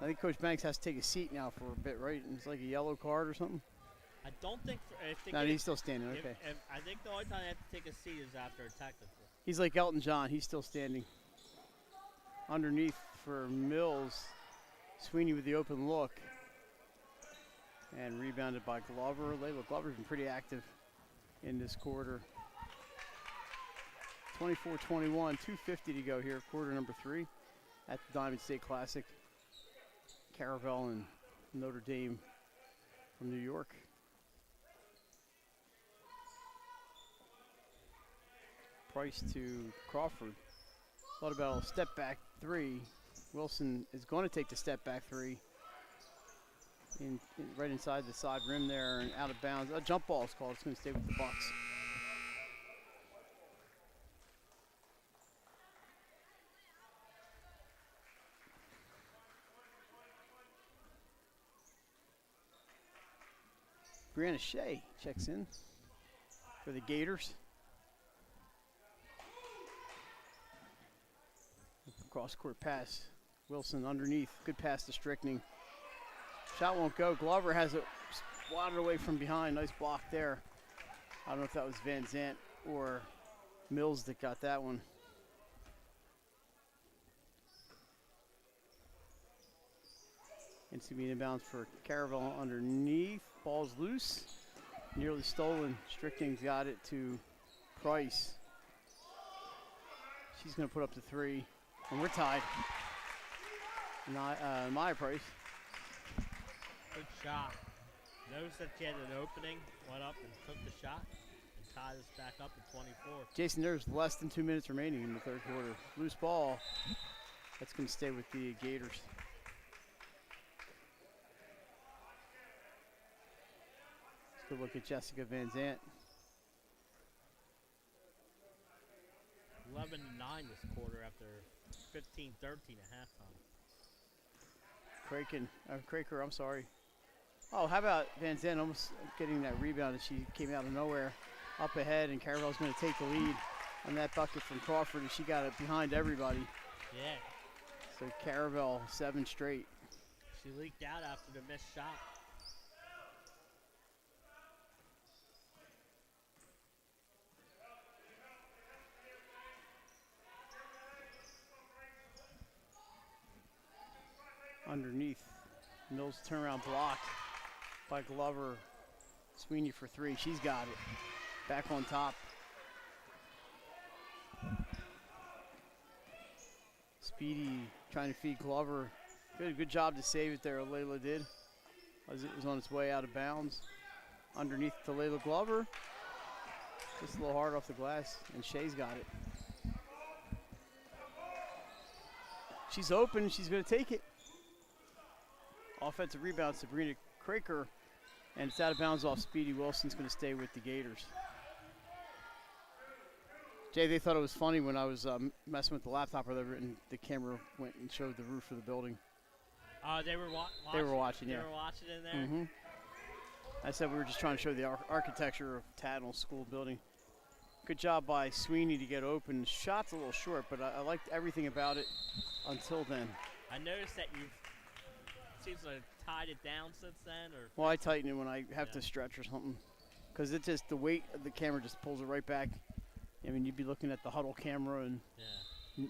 I think Coach Banks has to take a seat now for a bit, right? And it's like a yellow card or something. I don't think. No, he's still standing. Okay. I think the only time they have to take a seat is after a technical. He's like Elton John. He's still standing. Underneath for Mills. Sweeney with the open look. And rebounded by Glover. Layla Glover's been pretty active in this quarter. 24-21, 2:50 to go here, quarter number 3 at the Diamond State Classic. Caravel and Notre Dame from New York. Price to Crawford. Thought about a step back 3. Wilson is going to take the step back 3. Right inside the side rim there and out of bounds. A jump ball is called. It's going to stay with the Bucks. Brianna Shea checks in for the Gators. Cross-court pass. Wilson underneath. Good pass to Strickning. Shot won't go. Glover has it swatted away from behind. Nice block there. I don't know if that was Van Zant or Mills that got that one. It's going to be in bounds for Caravel underneath. Ball's loose. Nearly stolen. Strickning's got it to Price. She's going to put up the 3. And we're tied. Maya Price. Good shot. Noticed that she had an opening, went up and took the shot, and tied us back up at 24. Jason, there's less than 2 minutes remaining in the third quarter. Loose ball. That's going to stay with the Gators. Let's go look at Jessica Van Zant. behind this quarter after 15-13 at halftime. Craker, I'm sorry. Oh, how about Van Zandt almost getting that rebound, and she came out of nowhere, up ahead, and Caravel's going to take the lead on that bucket from Crawford, and she got it behind everybody. Yeah. So Caravel, 7 straight. She leaked out after the missed shot. Underneath, Mills turnaround block by Glover. Sweeney for 3. She's got it. Back on top. Speedy trying to feed Glover. Good job to save it there, Layla did, as it was on its way out of bounds. Underneath to Layla Glover. Just a little hard off the glass, and Shea's got it. She's open, she's going to take it. Offensive rebound, Sabrina Craker, and it's out of bounds off Speedy. Wilson's going to stay with the Gators. Jay, they thought it was funny when I was messing with the laptop or whatever, and the camera went and showed the roof of the building. They were watching. They were watching, yeah. They were watching in there. Mm-hmm. I said we were just trying to show the architecture of Tatnall School building. Good job by Sweeney to get open. Shot's a little short, but I liked everything about it until then. I noticed that you seems like tied it down since then, or. Well, I tighten it when I have to stretch or something, because it just the weight of the camera just pulls it right back. I mean, you'd be looking at the huddle camera, and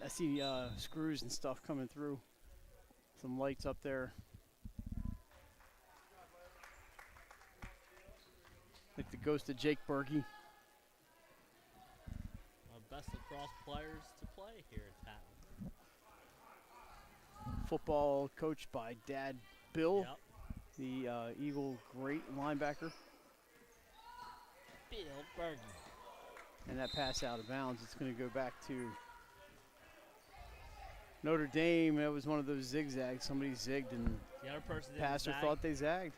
I see screws and stuff coming through. Some lights up there. Like the ghost of Jake Berkey. Best lacrosse players to play here at Tatnall. Football coached by Dad Bill, Yep. the Eagle great linebacker. Bill Bergen. And that pass out of bounds, it's going to go back to Notre Dame. It was one of those zigzags. Somebody zigged and the other person the passer zag. thought they zagged.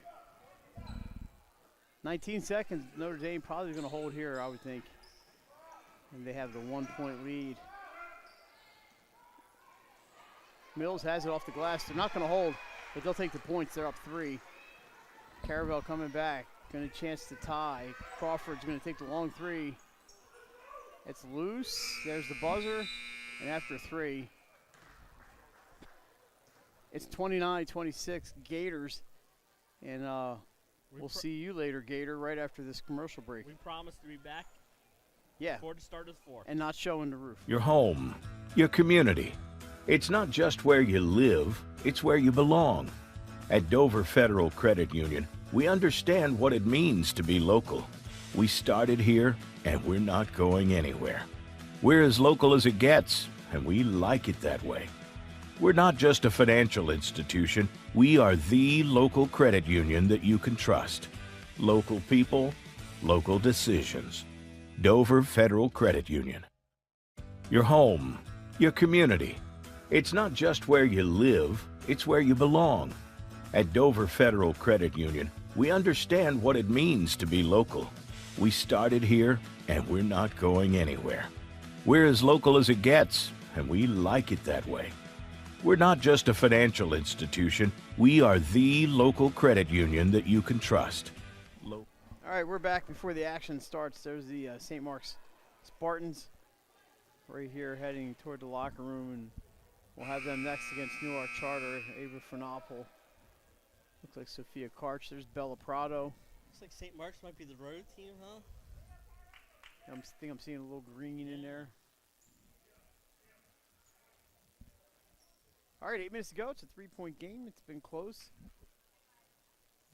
19 seconds. Notre Dame probably going to hold here, I would think. And they have the 1-point lead. Mills has it off the glass. They're not going to hold, but they'll take the points. They're up 3. Caravel coming back. Going to chance to tie. Crawford's going to take the long 3. It's loose. There's the buzzer. And after 3, it's 29-26 Gators. And we'll see you later, Gator, right after this commercial break. We promise to be back. Yeah. Before the start of the 4th. And not showing the roof. Your home, your community. It's not just where you live, it's where you belong. At Dover Federal Credit Union, we understand what it means to be local. We started here, and we're not going anywhere. We're as local as it gets, and we like it that way. We're not just a financial institution, we are the local credit union that you can trust. Local people, local decisions. Dover Federal Credit Union. Your home, your community. It's not just where you live, it's where you belong. At Dover Federal Credit Union, we understand what it means to be local. We started here, and we're not going anywhere. We're as local as it gets, and we like it that way. We're not just a financial institution, we are the local credit union that you can trust. All right, we're back before the action starts. There's the St. Mark's Spartans right here heading toward the locker room, and we'll have them next against Newark Charter, Ava Fernapple. Looks like Sophia Karch. There's Bella Prado. Looks like St. Mark's might be the road team, huh? I think I'm seeing a little green in there. All right, 8 minutes to go. It's a 3-point game. It's been close.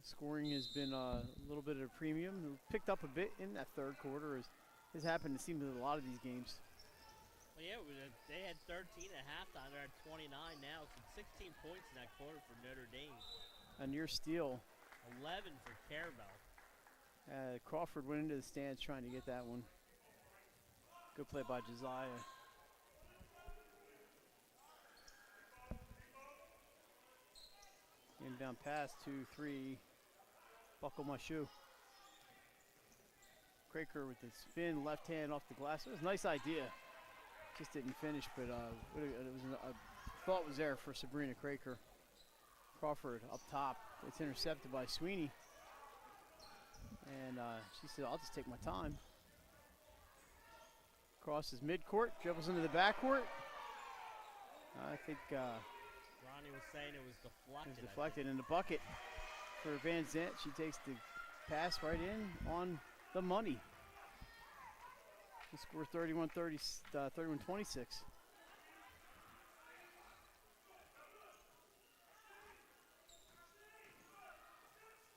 Scoring has been a little bit of a premium. We picked up a bit in that third quarter. As has happened, it seems, in a lot of these games. Well, yeah, they had 13 at halftime. They're at 29 now. So 16 points in that quarter for Notre Dame. A near steal. 11 for Caravel. Crawford went into the stands trying to get that one. Good play by Josiah. Inbound pass, 2-3. Buckle my shoe. Craker with the spin, left hand off the glass. It was a nice idea. Just didn't finish, but a thought was there for Sabrina Craker. Crawford up top. It's intercepted by Sweeney. And she said, I'll just take my time. Crosses midcourt, dribbles into the backcourt. I think Ronnie was saying it was deflected. it was deflected in the bucket for Van Zant. She takes the pass right in on the money. The score 31-26.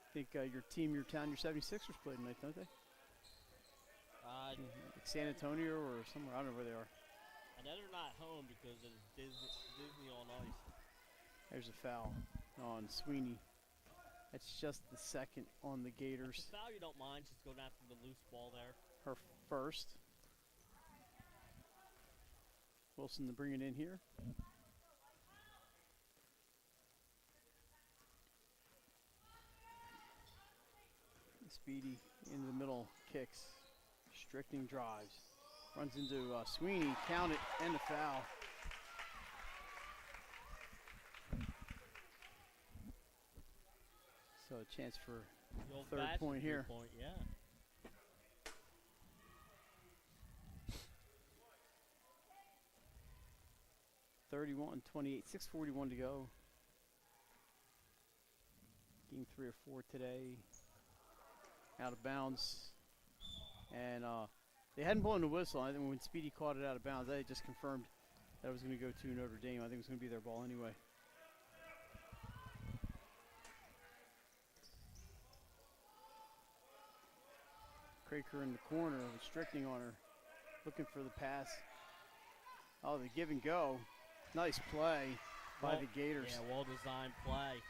I think your team, your town, your 76ers played tonight, don't they? Like San Antonio or somewhere. I don't know where they are. And then they're not home because it's Disney on Ice. There's a foul on Sweeney. That's just the second on the Gators. The foul you don't mind, just going after the loose ball there. Her first. Wilson to bring it in here. Speedy in the middle, kicks. Strickling drives. Runs into Sweeney, count it, and the foul. So a chance for third point here. Point, yeah. (31-28), 6:41 to go. Game 3 or 4 today. Out of bounds. And they hadn't blown the whistle. I think when Speedy caught it out of bounds, they just confirmed that it was going to go to Notre Dame. I think it was going to be their ball anyway. Craker in the corner with Strickling on her, looking for the pass. Oh, the give and go. Nice play by the Gators. Yeah, well-designed play.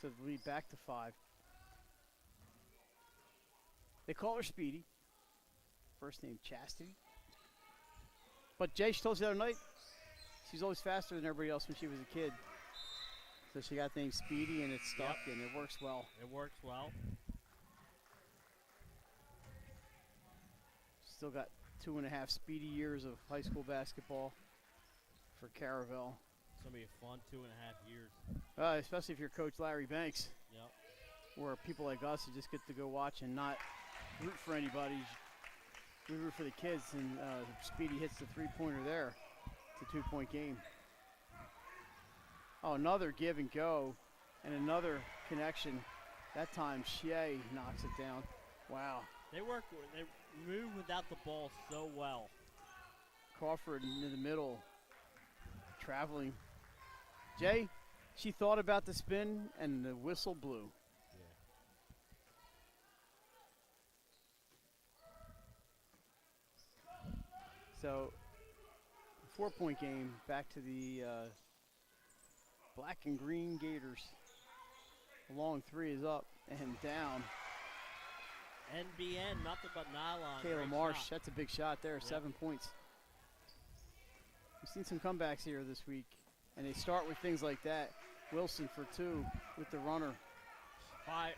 So the lead back to 5. They call her Speedy. First name Chastity. But Jay, she told you the other night, she's always faster than everybody else when she was a kid. So she got the name Speedy and it stuck and it works well. It works well. Still got 2.5 speedy years of high school basketball for Caravel. It's going to be a fun 2.5 years. Especially if you're Coach Larry Banks. Yep. Or people like us who just get to go watch and not root for anybody. We root for the kids, and Speedy hits the three-pointer there. It's a 2-point game. Oh, another give and go and another connection. That time Shea knocks it down. Wow. They move without the ball so well. Crawford in the middle, traveling. Jay, she thought about the spin and the whistle blew. So, 4-point game, back to the black and green Gators. The long three is up and down. NBN, nothing but nylon. Kayla Great Marsh, shot. that's a big shot there, 7 points. We've seen some comebacks here this week, and they start with things like that. Wilson for 2 with the runner. Five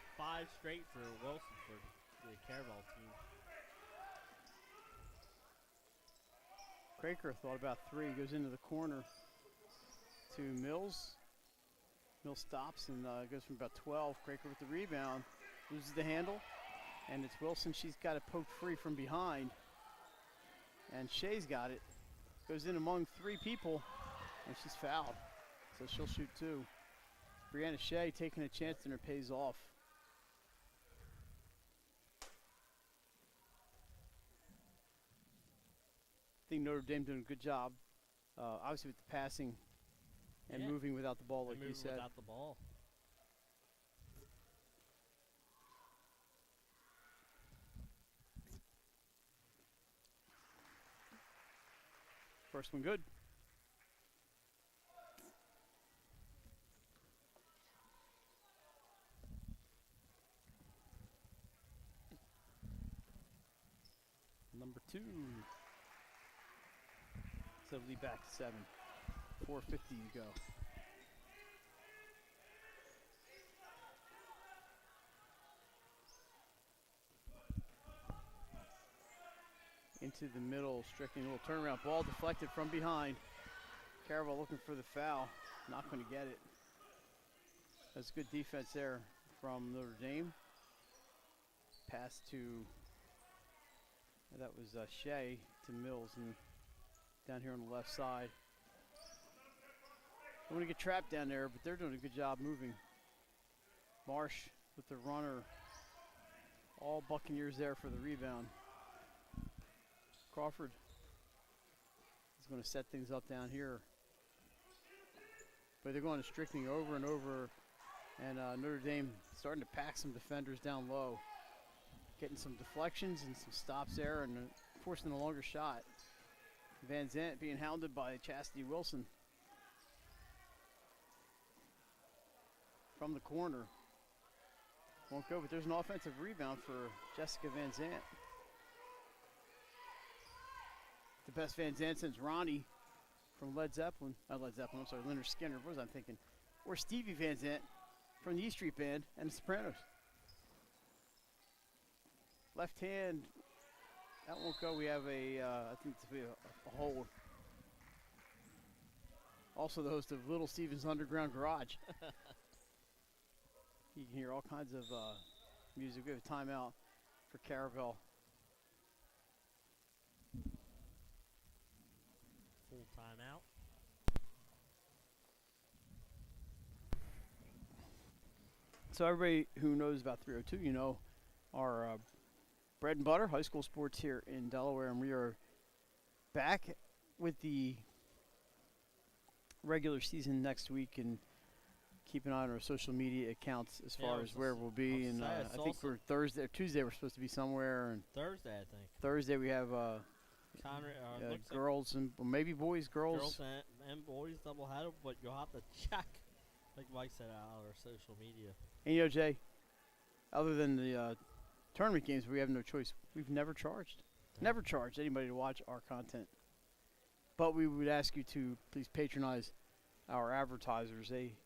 straight for Wilson for the Caravel team. Craker thought about 3, goes into the corner to Mills. Mills stops and goes from about 12. Craker with the rebound, loses the handle, and it's Wilson. She's got it poked free from behind, and Shea's got it. Goes in among 3 people, and she's fouled, so she'll shoot 2. Brianna Shea taking a chance, and it pays off. I think Notre Dame doing a good job, obviously with the passing and moving without the ball, like you said. Without the ball. First one good. Number 2. So lead back to 7. 4:50 to go. into the middle. Strickling, a little turnaround. Ball deflected from behind. Caravel looking for the foul. Not going to get it. That's good defense there from Notre Dame. Pass to, that was Shea to Mills, and down here on the left side. I'm going to get trapped down there, but they're doing a good job moving. Marsh with the runner. All Buccaneers there for the rebound. Crawford is going to set things up down here. But they're going to Strickling over and over. And Notre Dame starting to pack some defenders down low. Getting some deflections and some stops there and forcing a longer shot. Van Zant being hounded by Chastity Wilson. From the corner. Won't go, but there's an offensive rebound for Jessica Van Zant. The best Van Zant since Ronnie from Led Zeppelin. Not Led Zeppelin, I'm sorry, Leonard Skinner. What was I thinking? Or Stevie Van Zant from the E Street Band and the Sopranos. Left hand, that won't go. We have I think it's a hold. Also the host of Little Steven's Underground Garage. You can hear all kinds of music. We have a timeout for Caravel. Full timeout. So everybody who knows about 302, you know, our bread and butter, high school sports here in Delaware, and we are back with the regular season next week, and keep an eye on our social media accounts as far as where we'll be. And I think we're Thursday or Tuesday we're supposed to be somewhere. And Thursday, I think. Thursday we have girls and maybe boys, girls. Girls and boys doubleheader, but you'll have to check, like Mike said, out our social media. And you know, Jay, other than the tournament games, we have no choice. We've never charged. Never charged anybody to watch our content. But we would ask you to please patronize our advertisers. They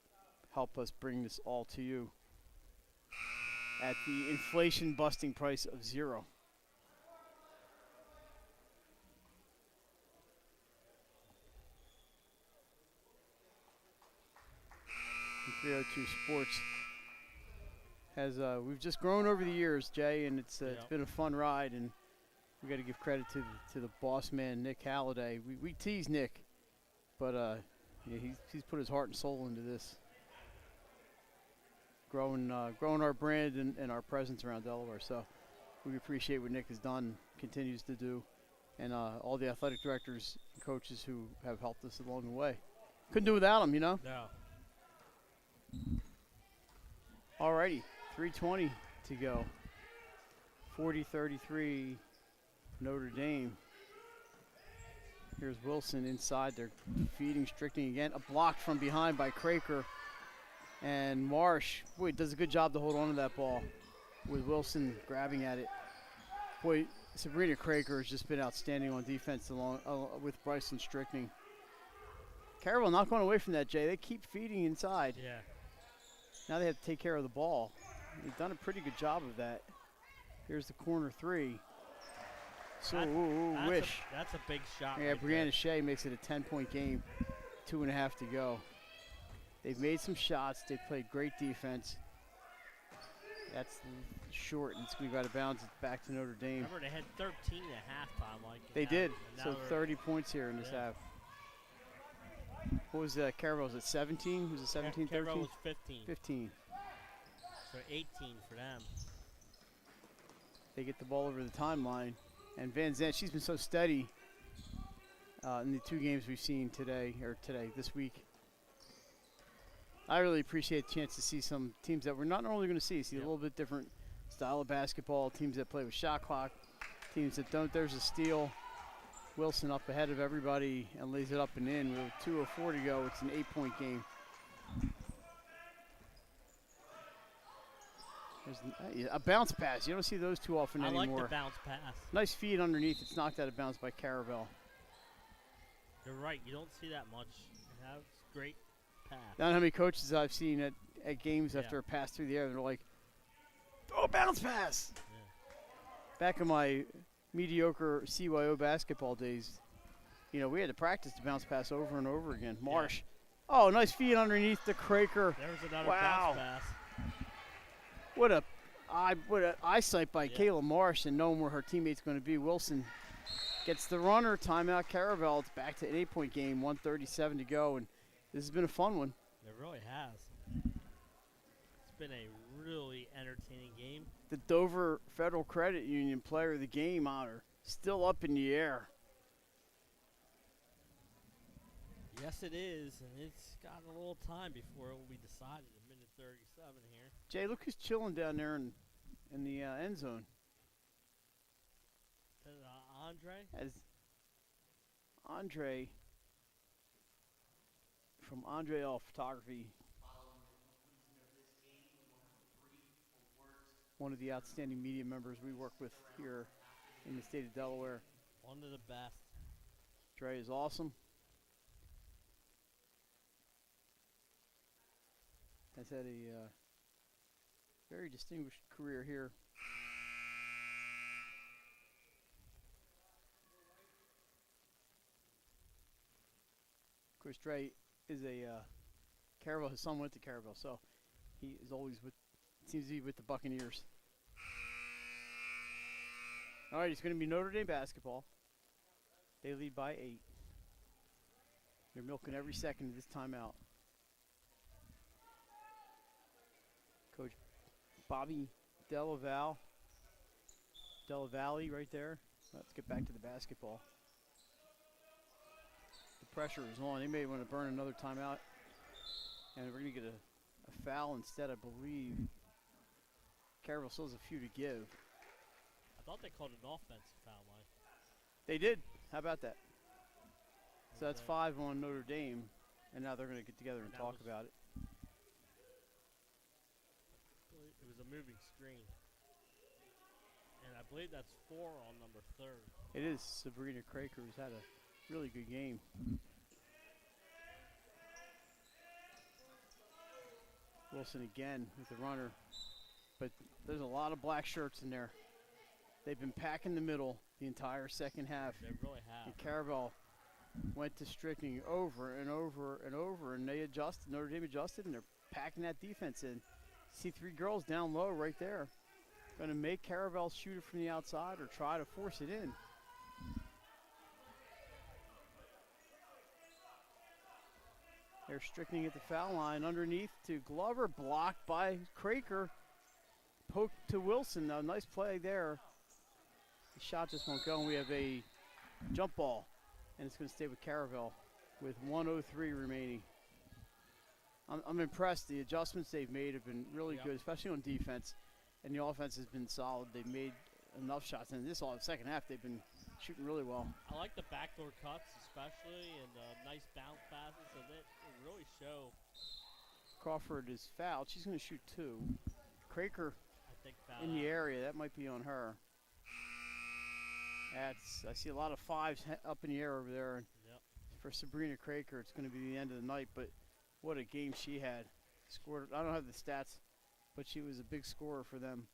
help us bring this all to you at the inflation-busting price of $0. And 302 Sports has we've just grown over the years, Jay, and it's been a fun ride, and we got to give credit to the boss man, Nick Halliday. We tease Nick, but yeah, he's put his heart and soul into this. Growing our brand and our presence around Delaware. So we appreciate what Nick has done, continues to do, and all the athletic directors and coaches who have helped us along the way. Couldn't do without them, you know? No. Alrighty, 3:20 to go. 40-33 Notre Dame. Here's Wilson inside. They're feeding Strickling again. A block from behind by Craker. And Marsh, boy, does a good job to hold on to that ball with Wilson grabbing at it. Boy, Sabrina Craker has just been outstanding on defense along with Bryson Strickling. Caravel not going away from that, Jay. They keep feeding inside. Yeah. Now they have to take care of the ball. They've done a pretty good job of that. Here's the corner three. So, wish. That's a big shot. Yeah, Brianna Shea makes it a 10-point game. 2.5 to go. They've made some shots. They've played great defense. That's short, and it's going to go out of bounds. It's back to Notre Dame. Remember, they had 13 at halftime. They did. So 30 points here in this half. What was Caravel? Was it 17? Was it 17, 13? Caravel was 15. 15. So 18 for them. They get the ball over the timeline. And Van Zant, she's been so steady in the two games we've seen this week. I really appreciate the chance to see some teams that we're not normally going to see. See a little bit different style of basketball, teams that play with shot clock, teams that don't. There's a steal. Wilson up ahead of everybody and lays it up and in with 2:04 to go. It's an 8-point game. There's a bounce pass. You don't see those too often anymore. I like the bounce pass. Nice feed underneath. It's knocked out of bounds by Caravel. You're right. You don't see that much. That's great pass. I don't know how many coaches I've seen at games after a pass through the air. They're like, throw a bounce pass. Yeah. Back in my mediocre CYO basketball days, you know, we had to practice to bounce pass over and over again. Marsh. Oh, nice feed underneath the Craker. There's another wow. bounce pass. What a eyesight by Kayla Marsh and knowing where her teammate's going to be. Wilson gets the runner. Timeout Caravel. It's back to an 8-point game. 1:37 to go, and this has been a fun one. It really has. It's been a really entertaining game. The Dover Federal Credit Union Player of the Game honor still up in the air. Yes, it is, and it's got a little time before it will be decided. A minute 37 here. Jay, look who's chilling down there in the end zone. Is that Andre? As Andre from Andre L Photography, one of the outstanding media members we work with here in the state of Delaware. One of the best. Dre is awesome. Has had a very distinguished career here. Of course, Dre is a Caravel. His son went to Caravel, so he is always with. Seems to be with the Buccaneers. All right, it's going to be Notre Dame basketball. They lead by 8. They're milking every second of this timeout. Coach Bobby Delaval. Delavalli right there. Let's get back to the basketball. The pressure is on. They may want to burn another timeout. And we're going to get a foul instead, I believe. Caravel still has a few to give. I thought they called an offensive foul line. They did. How about that? So that's 5 on Notre Dame. And now they're going to get together and talk about it. It was a moving screen. And I believe that's 4 on number 3rd. It is Sabrina Craker, who's had a really good game. Wilson again with the runner. But there's a lot of black shirts in there. They've been packing the middle the entire second half. They really have. And Caravel went to Strickling over and over and over, and they adjusted. Notre Dame adjusted, and they're packing that defense in. See 3 girls down low right there. Going to make Caravel shoot it from the outside or try to force it in. They're Strickling at the foul line. Underneath to Glover, blocked by Craker. Poke to Wilson. Now, nice play there. The shot just won't go, and we have a jump ball. And it's going to stay with Caravel with 1:03 remaining. I'm impressed. The adjustments they've made have been really good, especially on defense. And the offense has been solid. They've made enough shots. And this all the second half, they've been shooting really well. I like the backdoor cuts especially, and nice bounce passes, and it really show. Crawford is fouled. She's going to shoot 2. Craker in out. the area. That might be on her. I see a lot of 5s up in the air over there. Yep. For Sabrina Craker, it's going to be the end of the night. But what a game she had. Scored. I don't have the stats, but she was a big scorer for them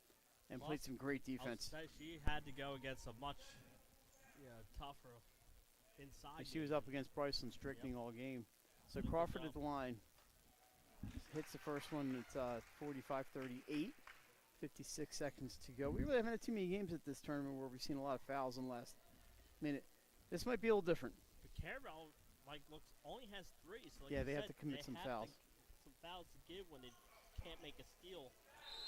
and played some great defense. She had to go against a much tougher inside. And she was up against Bryson Strickling all game. So Crawford at the line. Hits the first one. It's 45-38. 56 seconds to go. We really haven't had too many games at this tournament where we've seen a lot of fouls in the last minute. This might be a little different. But Caravel only has 3. So yeah, they have to commit some fouls. Some fouls to give when they can't make a steal.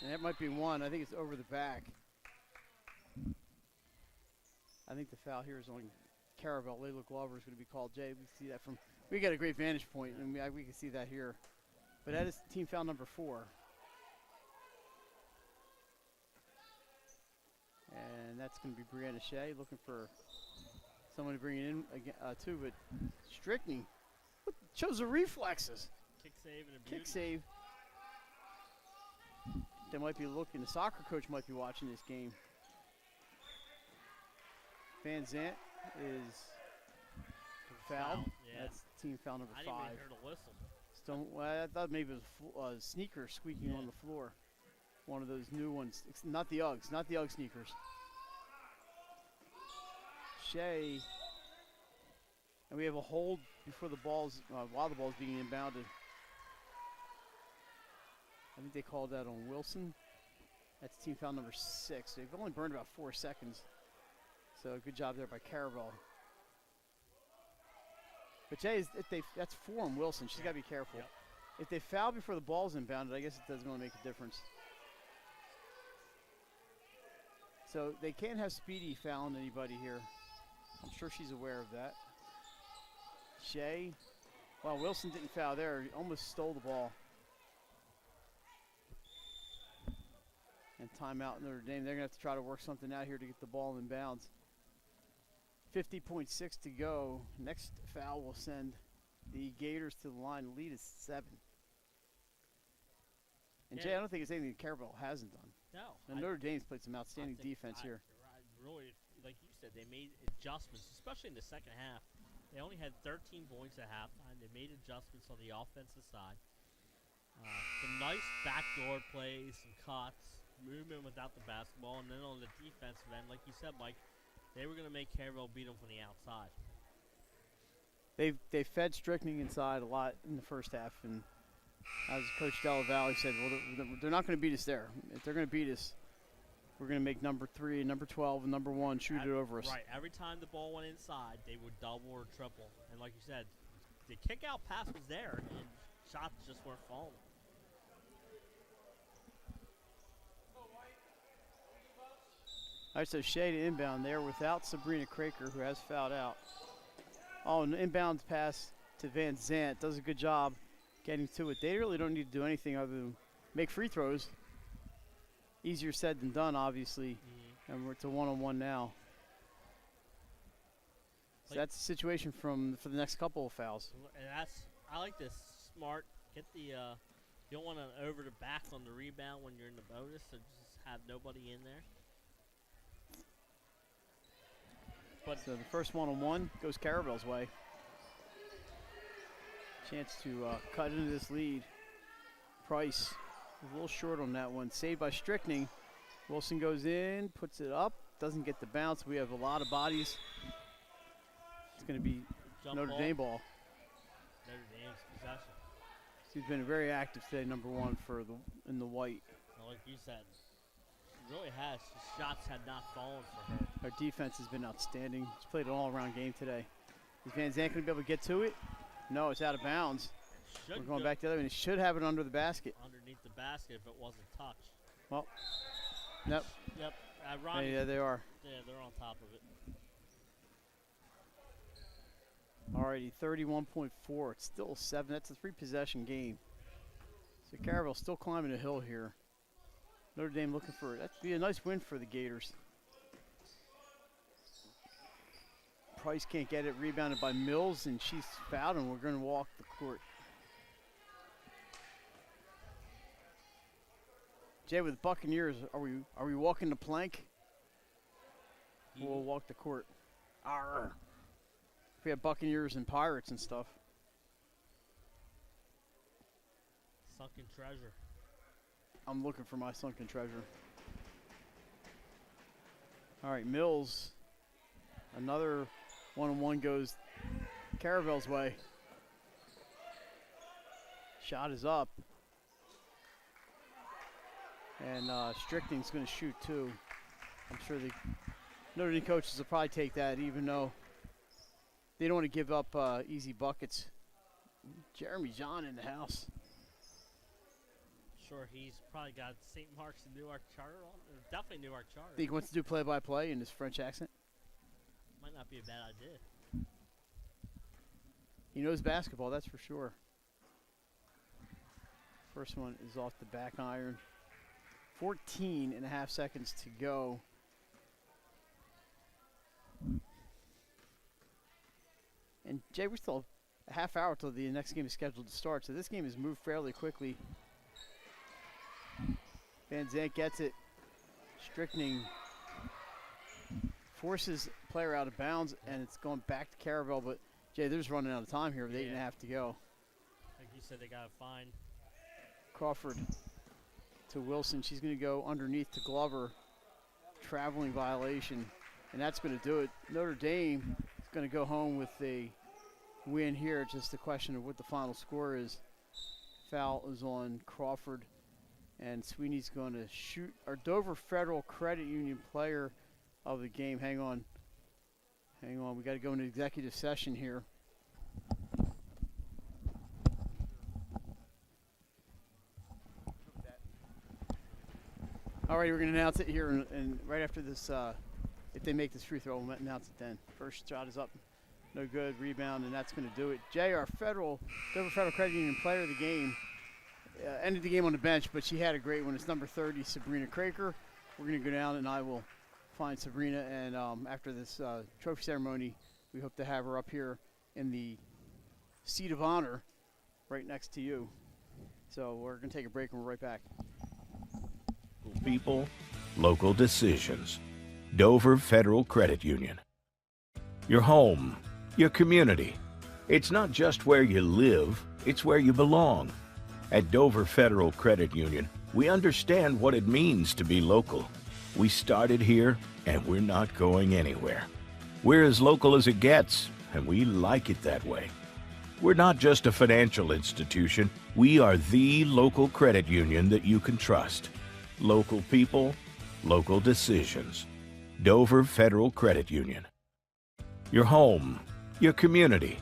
And that might be one. I think it's over the back. I think the foul here is on Caravel. Layla Glover is going to be called. Jay, we see that from. We got a great vantage point, and we can see that here. But that is team foul number 4. And that's going to be Brianna Shea looking for someone to bring it in again, too. But Strickling shows the reflexes. Kick save and a beauty. Kick save. They might be looking. The soccer coach might be watching this game. Van Zant is fouled. Yeah. That's team foul number 5. I didn't even hear the whistle. Well, I thought maybe it was a sneaker squeaking on the floor. One of those new ones. Not the Uggs. Not the Ugg sneakers. Shea. And we have a hold before the ball's, while the ball's being inbounded. I think they called that on Wilson. That's team foul number 6. They've only burned about 4 seconds. So good job there by Caravel. But Jay, that's 4 on Wilson. She's got to be careful. Yep. If they foul before the ball's inbounded, I guess it doesn't really make a difference. So they can't have Speedy fouling anybody here. I'm sure she's aware of that. Shea, well, Wilson didn't foul there. He almost stole the ball. And timeout Notre Dame. They're going to have to try to work something out here to get the ball in bounds. 50.6 to go. Next foul will send the Gators to the line. The lead is 7. And Jay, I don't think it's anything that Caravel hasn't done. No. And Notre Dame's played some outstanding defense here. Really, like you said, they made adjustments, especially in the second half. They only had 13 points at halftime. They made adjustments on the offensive side. Some nice backdoor plays, some cuts, movement without the basketball, and then on the defensive end, like you said, Mike, they were going to make Caravel beat them from the outside. They fed Strickling inside a lot in the first half, and as Coach Della Valle said, well, they're not going to beat us there. If they're going to beat us, we're going to make number 3 and number 12 and number 1 shoot it over us. Right. Every time the ball went inside, they would double or triple. And like you said, the kick-out pass was there, and shots just weren't falling. All right, so Shea to inbound there without Sabrina Craker, who has fouled out. Oh, an inbound pass to Van Zant. Does a good job getting to it. They really don't need to do anything other than make free throws. Easier said than done, obviously. And we're to 1-on-1 now. So that's the situation for the next couple of fouls. And I like this smart. Get the you don't want to over the back on the rebound when you're in the bonus, so just have nobody in there. But so the first 1-on-1 goes Caravel's way. Chance to cut into this lead. Price a little short on that one. Saved by Strickling. Wilson goes in, puts it up, doesn't get the bounce. We have a lot of bodies. It's going to be Notre Dame ball. Notre Dame's possession. She's been very active today, number 1 in the white. Well, like you said, she really has. The shots had not fallen for her. Our defense has been outstanding. She's played an all-around game today. Is Van Zant going to be able to get to it? No, it's out of bounds. We're going back the other way, and it should have it under the basket. Underneath the basket if it wasn't touched. Well, nope. Yep. Yeah, they are. Yeah, they're on top of it. Alrighty, 31.4. It's still 7. That's a 3-possession game. So Caravel still climbing a hill here. Notre Dame looking for it. That'd be a nice win for the Gators. Price can't get it. Rebounded by Mills, and she's fouled, and we're going to walk the court. Jay, with Buccaneers, are we walking the plank? We'll walk the court. Arr. We have Buccaneers and Pirates and stuff. Sunken treasure. I'm looking for my sunken treasure. All right, Mills. Another 1-on-1 goes Caravel's way. Shot is up. And Strickling's going to shoot too. I'm sure the Notre Dame coaches will probably take that, even though they don't want to give up easy buckets. Jeremy John in the house. Sure, he's probably got St. Mark's and Newark charter on. Definitely Newark charter. Think he wants to do play-by-play in his French accent? Might not be a bad idea. He knows basketball, that's for sure. First one is off the back iron. 14.5 seconds to go. And Jay, we still have a half hour till the next game is scheduled to start, so this game has moved fairly quickly. Van Zant gets it. Strickling forces player out of bounds, and it's going back to Caravel, but Jay, they're just running out of time here with 8.5 to go. Like you said, they got to find Crawford to Wilson. She's going to go underneath to Glover. Traveling violation. And that's going to do it. Notre Dame is going to go home with a win here. Just a question of what the final score is. Foul is on Crawford, and Sweeney's going to shoot our Dover Federal Credit Union player of the game. Hang on. We got to go into executive session here. All right, we're going to announce it here, and right after this, if they make this free throw, we'll announce it then. First shot is up, no good, rebound, and that's going to do it. Jay, our Dover Federal Credit Union player of the game, ended the game on the bench, but she had a great one. It's number 30, Sabrina Craker. We're going to go down, and I will find Sabrina, and after this trophy ceremony, we hope to have her up here in the seat of honor right next to you. So we're going to take a break, and we're right back. People, local decisions. Dover Federal Credit Union. Your home, your community. It's not just where you live, it's where you belong. At Dover Federal Credit Union, we understand what it means to be local. We started here, and we're not going anywhere. We're as local as it gets, and we like it that way. We're not just a financial institution, we are the local credit union that you can trust. Local people, local decisions. Dover Federal Credit Union. Your home, your community.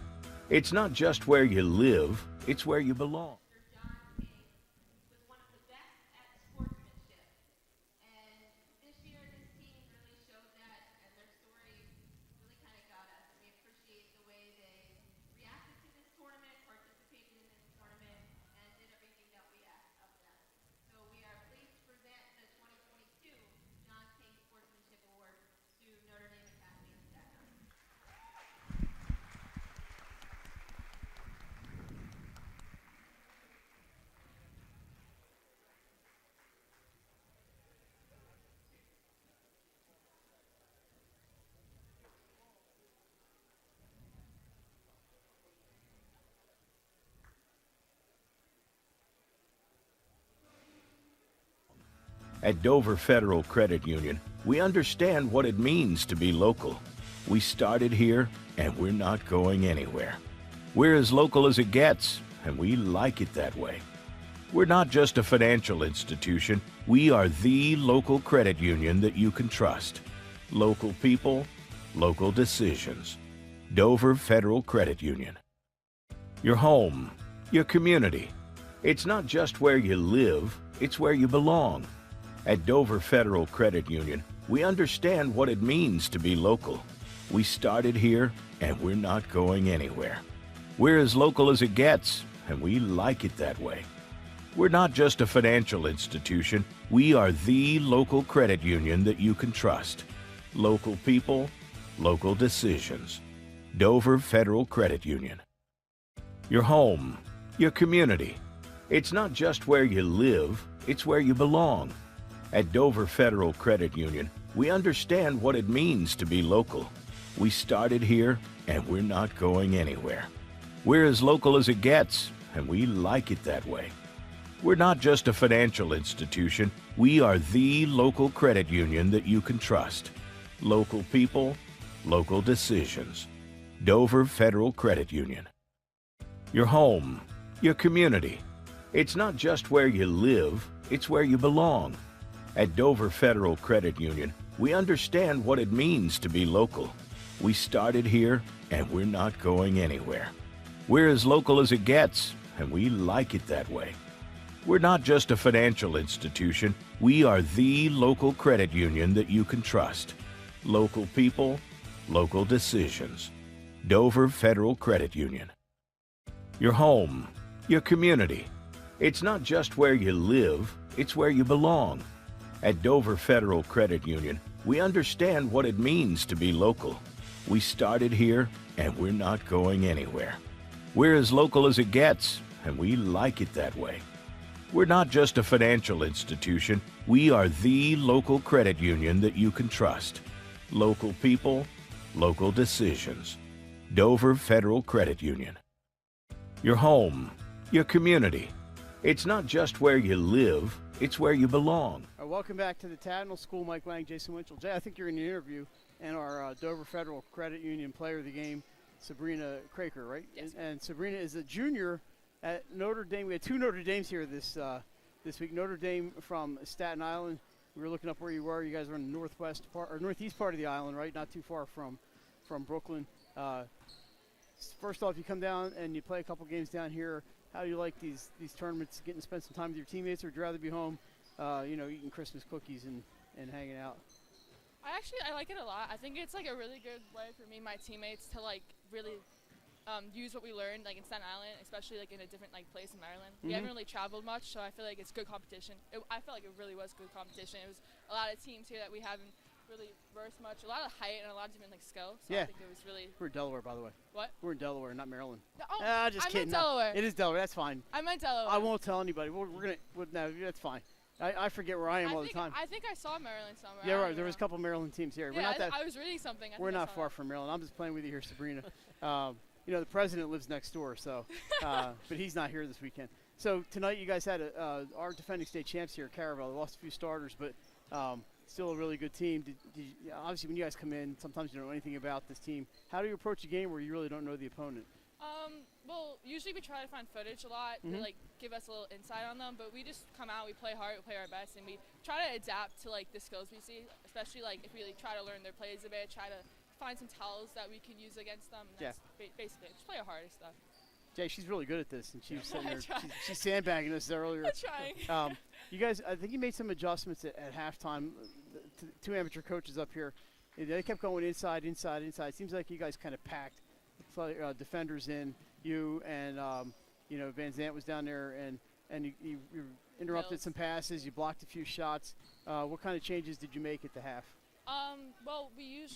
It's not just where you live, it's where you belong. At Dover Federal Credit Union, we understand what it means to be local. We started here, and we're not going anywhere. We're as local as it gets, and we like it that way. We're not just a financial institution, we are the local credit union that you can trust. Local people, local decisions. Dover Federal Credit Union. Your home, your community. It's not just where you live, it's where you belong. At Dover Federal Credit Union, we understand what it means to be local. We started here, and we're not going anywhere. We're as local as it gets, and we like it that way. We're not just a financial institution, we are the local credit union that you can trust. Local people, local decisions. Dover Federal Credit Union. Your home, your community. It's not just where you live, it's where you belong. At Dover Federal Credit Union, we understand what it means to be local. We started here, and we're not going anywhere. We're as local as it gets, and we like it that way. We're not just a financial institution, we are the local credit union that you can trust. Local people, local decisions. Dover Federal Credit Union. Your home, your community. It's not just where you live, it's where you belong. At Dover Federal Credit Union, we understand what it means to be local. We started here, and we're not going anywhere. We're as local as it gets, and we like it that way. We're not just a financial institution, we are the local credit union that you can trust. Local people, local decisions. Dover Federal Credit Union. Your home, your community. It's not just where you live, it's where you belong. At Dover Federal Credit Union, we understand what it means to be local. We started here, and we're not going anywhere. We're as local as it gets, and we like it that way. We're not just a financial institution, we are the local credit union that you can trust. Local people, local decisions. Dover Federal Credit Union. Your home, your community. It's not just where you live, it's where you belong. Welcome back to the Tadnall School. Mike Lang, Jason Winchell. Jay, I think you're in the interview, and our Dover Federal Credit Union Player of the Game, Sabrina Craker, right? Yes. And Sabrina is a junior at Notre Dame. We had 2 Notre Dames here this week. Notre Dame from Staten Island. We were looking up where you were. You guys are in the northwest part or northeast part of the island, right? Not too far from Brooklyn. First off, you come down and you play a couple games down here. How do you like these tournaments? Getting to spend some time with your teammates, or would you rather be home, eating Christmas cookies and hanging out? I like it a lot. I think it's like a really good way for me and my teammates to like really use what we learned like in Staten Island, especially like in a different like place in Maryland. We haven't really traveled much, so I feel like it's good competition. I felt like it really was good competition. It was a lot of teams here that we haven't really versed much. A lot of height and a lot of different like skill. So I think it was really. We're in Delaware, by the way. What? We're in Delaware, not Maryland. No, Just I kidding. meant Delaware. It is Delaware. That's fine. I meant Delaware. I won't tell anybody. No, that's fine. I forget where I am all the time. I think I saw Maryland somewhere. Yeah, right. There was a couple Maryland teams here. Yeah, We're not that. I was reading something. We're not far from Maryland. I'm just playing with you here, Sabrina. The president lives next door, so but he's not here this weekend. So tonight you guys had our defending state champs here, Caravel. They lost a few starters, but still a really good team. Obviously, when you guys come in, sometimes you don't know anything about this team. How do you approach a game where you really don't know the opponent? Well, usually we try to find footage a lot to like give us a little insight on them, but we just come out, we play hard, we play our best, and we try to adapt to like the skills we see, especially like if we like, try to learn their plays a bit, try to find some tells that we can use against them. And that's basically just play our hardest stuff. Jay, she's really good at this, and she was sitting there. She's sandbagging us earlier. I'm trying. You guys, I think you made some adjustments at halftime. Two amateur coaches up here, they kept going inside. Seems like you guys kind of packed defenders in. You and Van Zant was down there, and you interrupted some passes. You blocked a few shots. What kind of changes did you make at the half? Well, we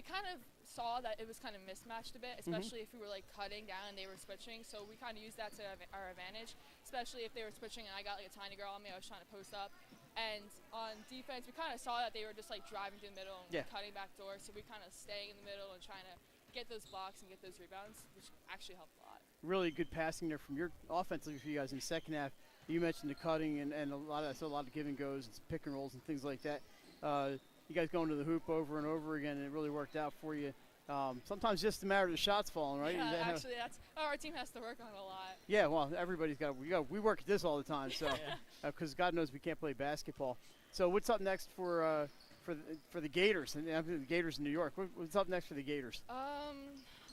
kind of saw that it was kind of mismatched a bit, especially if we were like cutting down and they were switching. So we kind of used that to our advantage, especially if they were switching and I got like a tiny girl on me. I was trying to post up. And on defense, we kind of saw that they were just like driving through the middle and cutting back door. So we kind of staying in the middle and trying to get those blocks and get those rebounds, which actually helped a lot. Really good passing there from your offensively for you guys in the second half. You mentioned the cutting and a lot of give and goes and pick and rolls and things like that. You guys going to the hoop over and over again, and it really worked out for you. Sometimes just a matter of the shots falling, right? Yeah, actually, that's our team has to work on a lot. Yeah, well, everybody's we work at this all the time, so because God knows we can't play basketball. So what's up next for the Gators and the Gators in New York? What's up next for the Gators?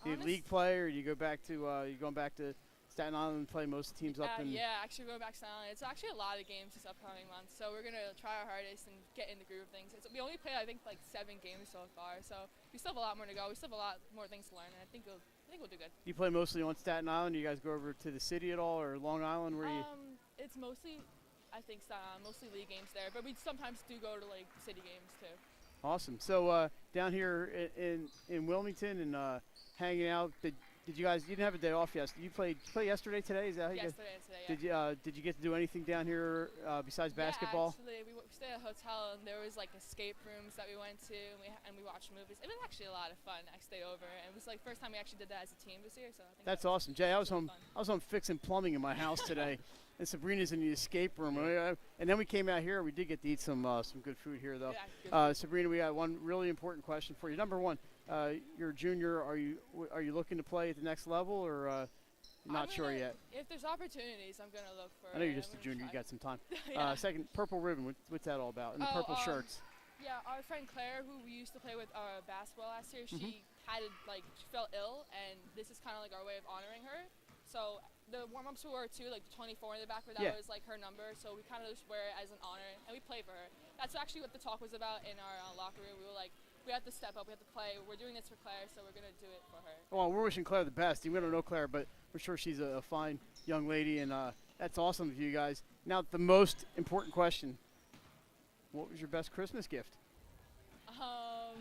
Do you league play, or do you go back to going back to Staten Island and play most teams up in? Yeah, actually going back to Staten Island. It's actually a lot of games this upcoming month, so we're gonna try our hardest and get in the groove of things. We only played I think like 7 games so far, so we still have a lot more to go. We still have a lot more things to learn, and I think we'll do good. You play mostly on Staten Island. Do you guys go over to the city at all, or Long Island? Where you? It's mostly, I think Staten Island, mostly league games there, but we sometimes do go to like city games too. Awesome. So down here in Wilmington and hanging out. Did you guys? You didn't have a day off yesterday. You play yesterday, today? Is that how you yesterday and today? Yeah. Did you get to do anything down here besides basketball? Yeah, actually, we stayed at a hotel and there was like escape rooms that we went to and we watched movies. It was actually a lot of fun. I stayed over and it was like first time we actually did that as a team this year. So I think that's awesome, Jay. I was home fixing plumbing in my house today, and Sabrina's in the escape room. And then we came out here. We did get to eat some good food here, though. Yeah, Sabrina, we got one really important question for you. Number one. You're a junior. Are you looking to play at the next level, or not sure yet? If there's opportunities, I'm gonna look for. I know you're just a junior. You got some time. Second, purple ribbon. What's that all about? And the purple shirts. Yeah, our friend Claire, who we used to play with basketball last year, she she felt ill, and this is kind of like our way of honoring her. So the warm-ups we wore too, like the 24 in the back, that was like her number. So we kind of just wear it as an honor, and we play for her. That's actually what the talk was about in our locker room. We were like, we have to step up, we have to play. We're doing this for Claire, so we're going to do it for her. Well, we're wishing Claire the best. We don't know Claire, but we're sure she's a fine young lady, and that's awesome of you guys. Now, the most important question. What was your best Christmas gift? I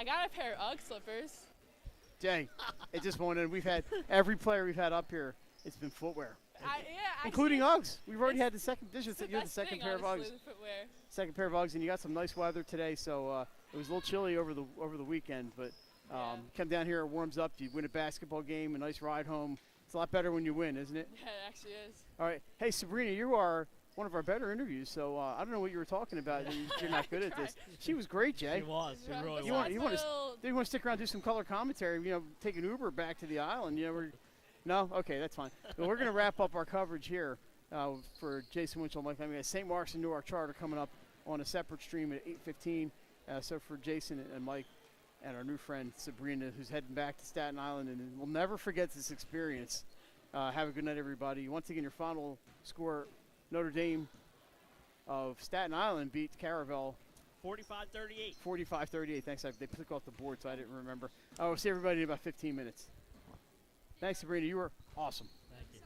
got a pair of UGG slippers. Jay, it just won't end. We've had every player we've had up here, it's been footwear. Including Uggs. We've already had the second. You had the second pair of Uggs. Second pair of Uggs, and you got some nice weather today. So it was a little chilly over the weekend, but come down here, it warms up. You win a basketball game, a nice ride home. It's a lot better when you win, isn't it? Yeah, it actually is. All right. Hey, Sabrina, you are one of our better interviews. So I don't know what you were talking about. You're not good at this. She was great, Jay. She was. She really You was. want to stick around, do some color commentary? Take an Uber back to the island. No, okay, that's fine. Well, we're going to wrap up our coverage here for Jason Winchell, Mike. St. Mark's and Newark Charter coming up on a separate stream at 8:15. So for Jason and Mike and our new friend Sabrina, who's heading back to Staten Island, and we'll never forget this experience. Have a good night, everybody. Once again, your final score: Notre Dame of Staten Island beat Caravel 45-38. 45-38. Thanks. They took off the board, so I didn't remember. We'll see everybody in about 15 minutes. Thanks, Sabrina. You were awesome.